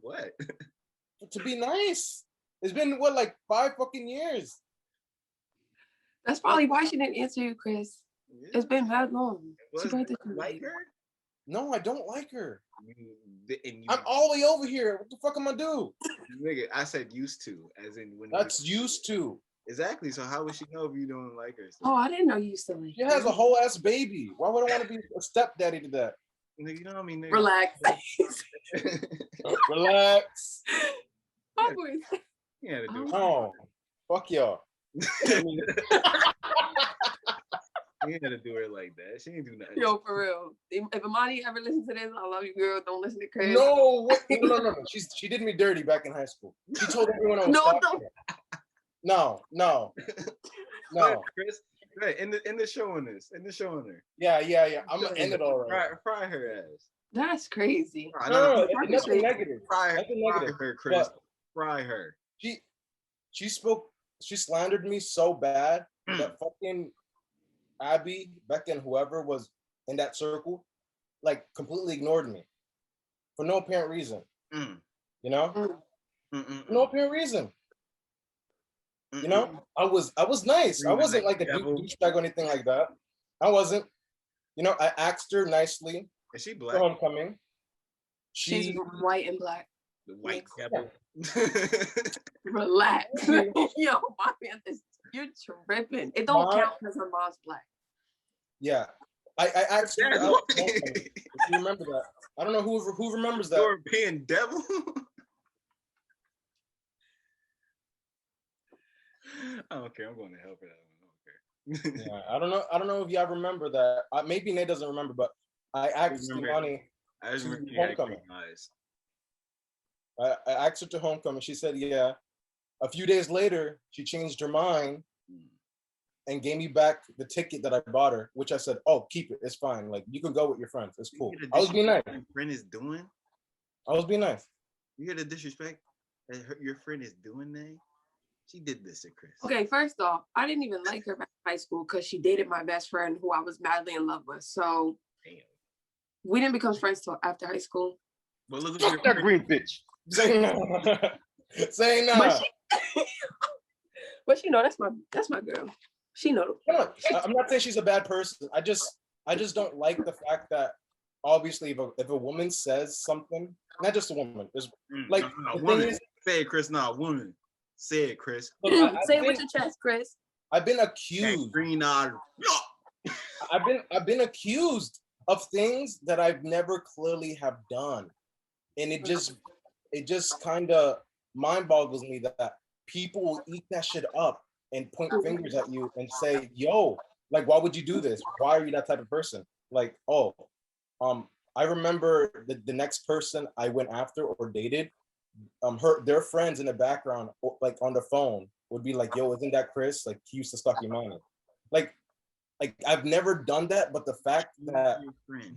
Speaker 3: what?
Speaker 1: To be nice. It's been what, like 5 fucking years.
Speaker 4: That's probably why she didn't answer you, Chris.
Speaker 3: Yeah.
Speaker 4: It's been that long. She
Speaker 3: Was
Speaker 4: probably
Speaker 3: you
Speaker 4: didn't
Speaker 3: like her?
Speaker 1: No, I don't like her.
Speaker 3: And
Speaker 1: I'm all the way over here. What the fuck am I do?
Speaker 3: nigga, I said used to, as in when
Speaker 1: That's used to.
Speaker 3: Exactly. So how would she know if you don't like her?
Speaker 4: Oh, I didn't know you used to like
Speaker 1: She has a whole ass baby. Why would I want to be a stepdaddy to that?
Speaker 3: Nigga, you know what I mean? Nigga?
Speaker 4: Relax.
Speaker 1: Relax.
Speaker 4: My boy.
Speaker 3: You had to do it.
Speaker 1: Oh, fuck y'all.
Speaker 3: You had to do her like that. She ain't do nothing.
Speaker 4: Yo, for real. If Imani ever listens to this, I love you, girl. Don't listen to Chris.
Speaker 1: No, no. She did me dirty back in high school. She told everyone I was
Speaker 4: No,
Speaker 1: stalking her. No.
Speaker 3: Chris, right, in the showing this, in the showing her.
Speaker 1: Yeah. I'm gonna end it all right.
Speaker 3: Fry her ass.
Speaker 4: That's crazy.
Speaker 1: No,
Speaker 4: That's
Speaker 1: nothing
Speaker 4: crazy.
Speaker 1: negative.
Speaker 3: Fry
Speaker 1: Nothing negative.
Speaker 3: her, Chris.
Speaker 1: But
Speaker 3: Fry her.
Speaker 1: She slandered me so bad that fucking Abby, Becca, and whoever was in that circle, like completely ignored me for no apparent reason. You know, no apparent reason. You know, I was nice. I wasn't like a douchebag or anything like that. I wasn't. You know, I asked her nicely.
Speaker 3: Is she
Speaker 1: for
Speaker 3: black?
Speaker 1: homecoming.
Speaker 4: She's white and black.
Speaker 3: The white
Speaker 4: Yeah.
Speaker 3: devil.
Speaker 4: Relax. Yo, my man, you're tripping. It don't count because her mom's black.
Speaker 1: Yeah. I asked her out for homecoming. If you remember that. I don't know who remembers that.
Speaker 3: European devil. I don't care. I'm going to help her. I don't care.
Speaker 1: Yeah, I don't know if y'all remember that. Maybe Nate doesn't remember, but I asked Imani.
Speaker 3: I just remember
Speaker 1: homecoming. I asked her to homecoming. She said, yeah. A few days later, she changed her mind and gave me back the ticket that I bought her, which I said, oh, keep it. It's fine. Like, you can go with your friends. It's cool. I was being nice.
Speaker 3: Your friend is doing?
Speaker 1: I was being nice.
Speaker 3: You hear the disrespect that your friend is doing that? She did this to Chris.
Speaker 4: Okay, first off, I didn't even like her back in high school because she dated my best friend who I was madly in love with. So we didn't become friends till after high school.
Speaker 3: But look
Speaker 1: Fuck that green bitch. Saying no. Saying no.
Speaker 4: But she know that's my girl. She know.
Speaker 1: I'm not saying she's a bad person. I just don't like the fact that obviously if a woman says something, not just a woman, there's like the
Speaker 3: woman.
Speaker 1: thing is,
Speaker 3: say it, Chris, not woman. Say it, Chris.
Speaker 4: Say it with your chest, Chris.
Speaker 1: I've been accused.
Speaker 3: Green-eyed.
Speaker 1: I've been accused of things that I've never clearly have done, and it just kind of mind boggles me that people will eat that shit up and point fingers at you and say, "Yo, like, why would you do this? Why are you that type of person?" Like, I remember the next person I went after or dated. Their friends in the background, like on the phone, would be like, "Yo, isn't that Chris? Like, he used to stalk Imani." Like I've never done that, but the fact that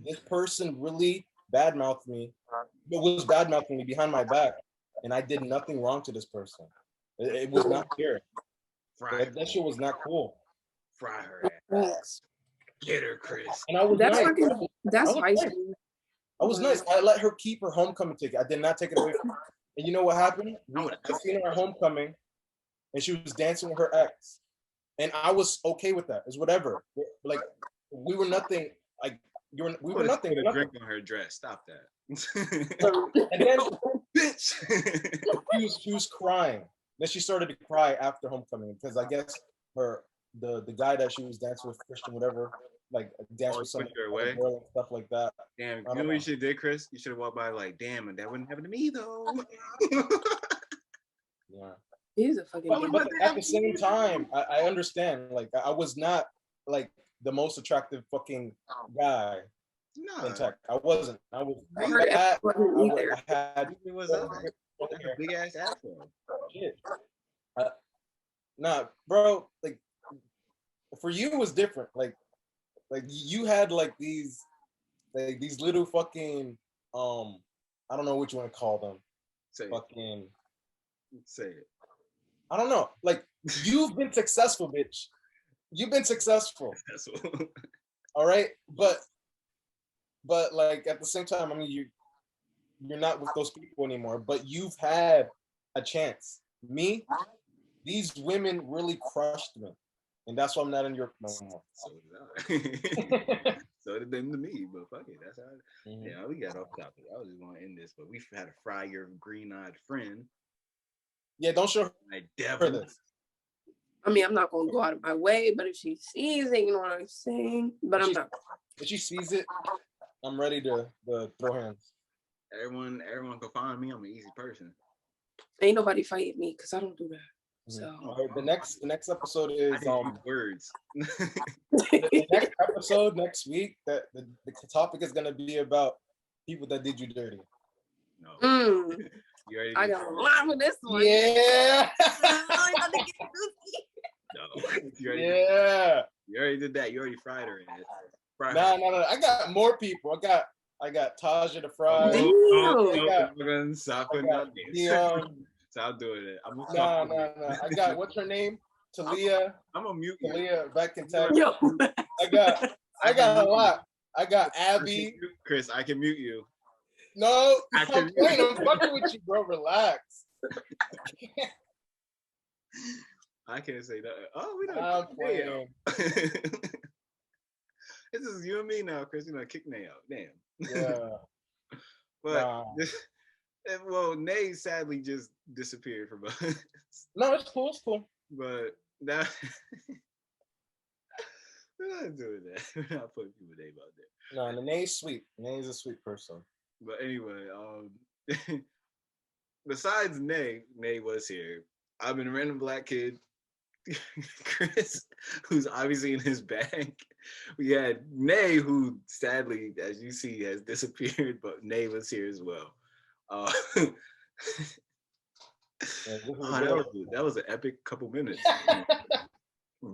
Speaker 1: this person really badmouthed me, was badmouthing me behind my back, and I did nothing wrong to this person. It was not fair. That shit was not cool.
Speaker 3: Fry her ass. Get her, Chris.
Speaker 1: And I was
Speaker 4: That's
Speaker 1: nice.
Speaker 4: that's
Speaker 1: I was
Speaker 4: high
Speaker 1: nice.
Speaker 4: school.
Speaker 1: I was nice. I let her keep her homecoming ticket. I did not take it away from her. And you know what happened? I seen her at homecoming, and she was dancing with her ex. and I was okay with that. It's whatever. Like we were nothing. Like we were nothing.
Speaker 3: Put a drink on her dress. Stop that.
Speaker 1: And then
Speaker 3: Bitch.
Speaker 1: she was crying. Then she started to cry after homecoming because I guess the guy that she was dancing with, Christian, whatever, like danced with some
Speaker 3: pushed her away.
Speaker 1: girl and stuff like that.
Speaker 3: Damn, you know what you should have did, Chris? You should have walked by like, damn, and that wouldn't happen to me though.
Speaker 1: Yeah.
Speaker 4: He's a fucking.
Speaker 1: But at the same time, I understand. Like I was not like the most attractive fucking guy
Speaker 3: No,
Speaker 1: in tech. I wasn't. I was.
Speaker 4: I heard
Speaker 1: I
Speaker 4: either.
Speaker 1: had
Speaker 3: it was up. That's a big ass afro.
Speaker 1: shit. Nah, bro. Like for you, it was different. Like you had like these little fucking I don't know what you want to call them.
Speaker 3: Say
Speaker 1: Fucking.
Speaker 3: it. Say it.
Speaker 1: I don't know. Like you've been successful, bitch. You've been successful.
Speaker 3: That's what.
Speaker 1: All right, but like at the same time, I mean you're not with those people anymore. But you've had a chance. Me, these women really crushed me, and that's why I'm not in Europe no more.
Speaker 3: So did I. So did them to me, but fuck it. That's how. Yeah, we got off topic. I was just gonna end this, but we had to fry your green-eyed friend.
Speaker 1: Yeah, don't show
Speaker 3: My
Speaker 1: her
Speaker 3: devil.
Speaker 1: this.
Speaker 4: I mean, I'm not gonna go out of my way, but if she sees it, you know what I'm saying. But I'm not.
Speaker 1: If she sees it, I'm ready to throw hands.
Speaker 3: Everyone can find me. I'm an easy person.
Speaker 4: Ain't nobody fighting me because I don't do that. So
Speaker 1: All right, the next episode
Speaker 3: I
Speaker 1: is
Speaker 3: didn't use words.
Speaker 1: the next episode next week. That the topic is gonna be about people that did you dirty.
Speaker 3: No. You already
Speaker 4: I
Speaker 3: did
Speaker 4: got a
Speaker 3: that.
Speaker 4: lot for this one.
Speaker 1: Yeah.
Speaker 3: No. You already,
Speaker 1: Yeah.
Speaker 3: you already did that. You already fried her ass. Fried
Speaker 1: No,
Speaker 3: her.
Speaker 1: no. I got more people. I got Taja the Fry.
Speaker 4: Damn.
Speaker 3: Stop
Speaker 1: I
Speaker 3: putting
Speaker 1: got
Speaker 3: out
Speaker 1: the,
Speaker 3: names. Stop doing it. I'm gonna
Speaker 1: no. I got what's her name? Talia.
Speaker 3: I'm gonna mute you.
Speaker 1: Talia back in Texas.
Speaker 4: Yo.
Speaker 1: I got a lot. I got Abby.
Speaker 3: Chris, I can mute you.
Speaker 1: No,
Speaker 3: I
Speaker 1: I'm
Speaker 3: can-
Speaker 1: playing. I'm fucking with you, bro. Relax.
Speaker 3: I can't say that. Oh, we
Speaker 1: I'm
Speaker 3: don't.
Speaker 1: playing.
Speaker 3: This is you and me now, Chris. You know, kick Nay out. Damn.
Speaker 1: Yeah.
Speaker 3: But well, Nay sadly just disappeared from us.
Speaker 1: No, it's cool. It's cool.
Speaker 3: But now we're not doing that. We're not putting people name out there.
Speaker 1: No, Nene's sweet. Nene's a sweet person.
Speaker 3: But anyway, besides Nay was here. I've been a random black kid. Chris, who's obviously in his bag. We had Nay, who sadly, as you see, has disappeared, but Nay was here as well.
Speaker 1: Yeah,
Speaker 3: that was an epic couple minutes.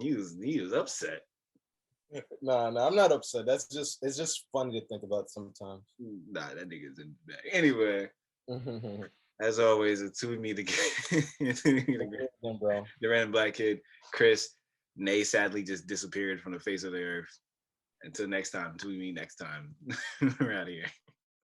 Speaker 3: He was upset.
Speaker 1: No, I'm not upset. It's just funny to think about sometimes.
Speaker 3: Nah, that nigga's in the bag. Anyway, as always, it's who we meet again.
Speaker 1: Bro.
Speaker 3: The random black kid, Chris. Nay sadly just disappeared from the face of the earth. Until next time, until we meet next time. We're out of here.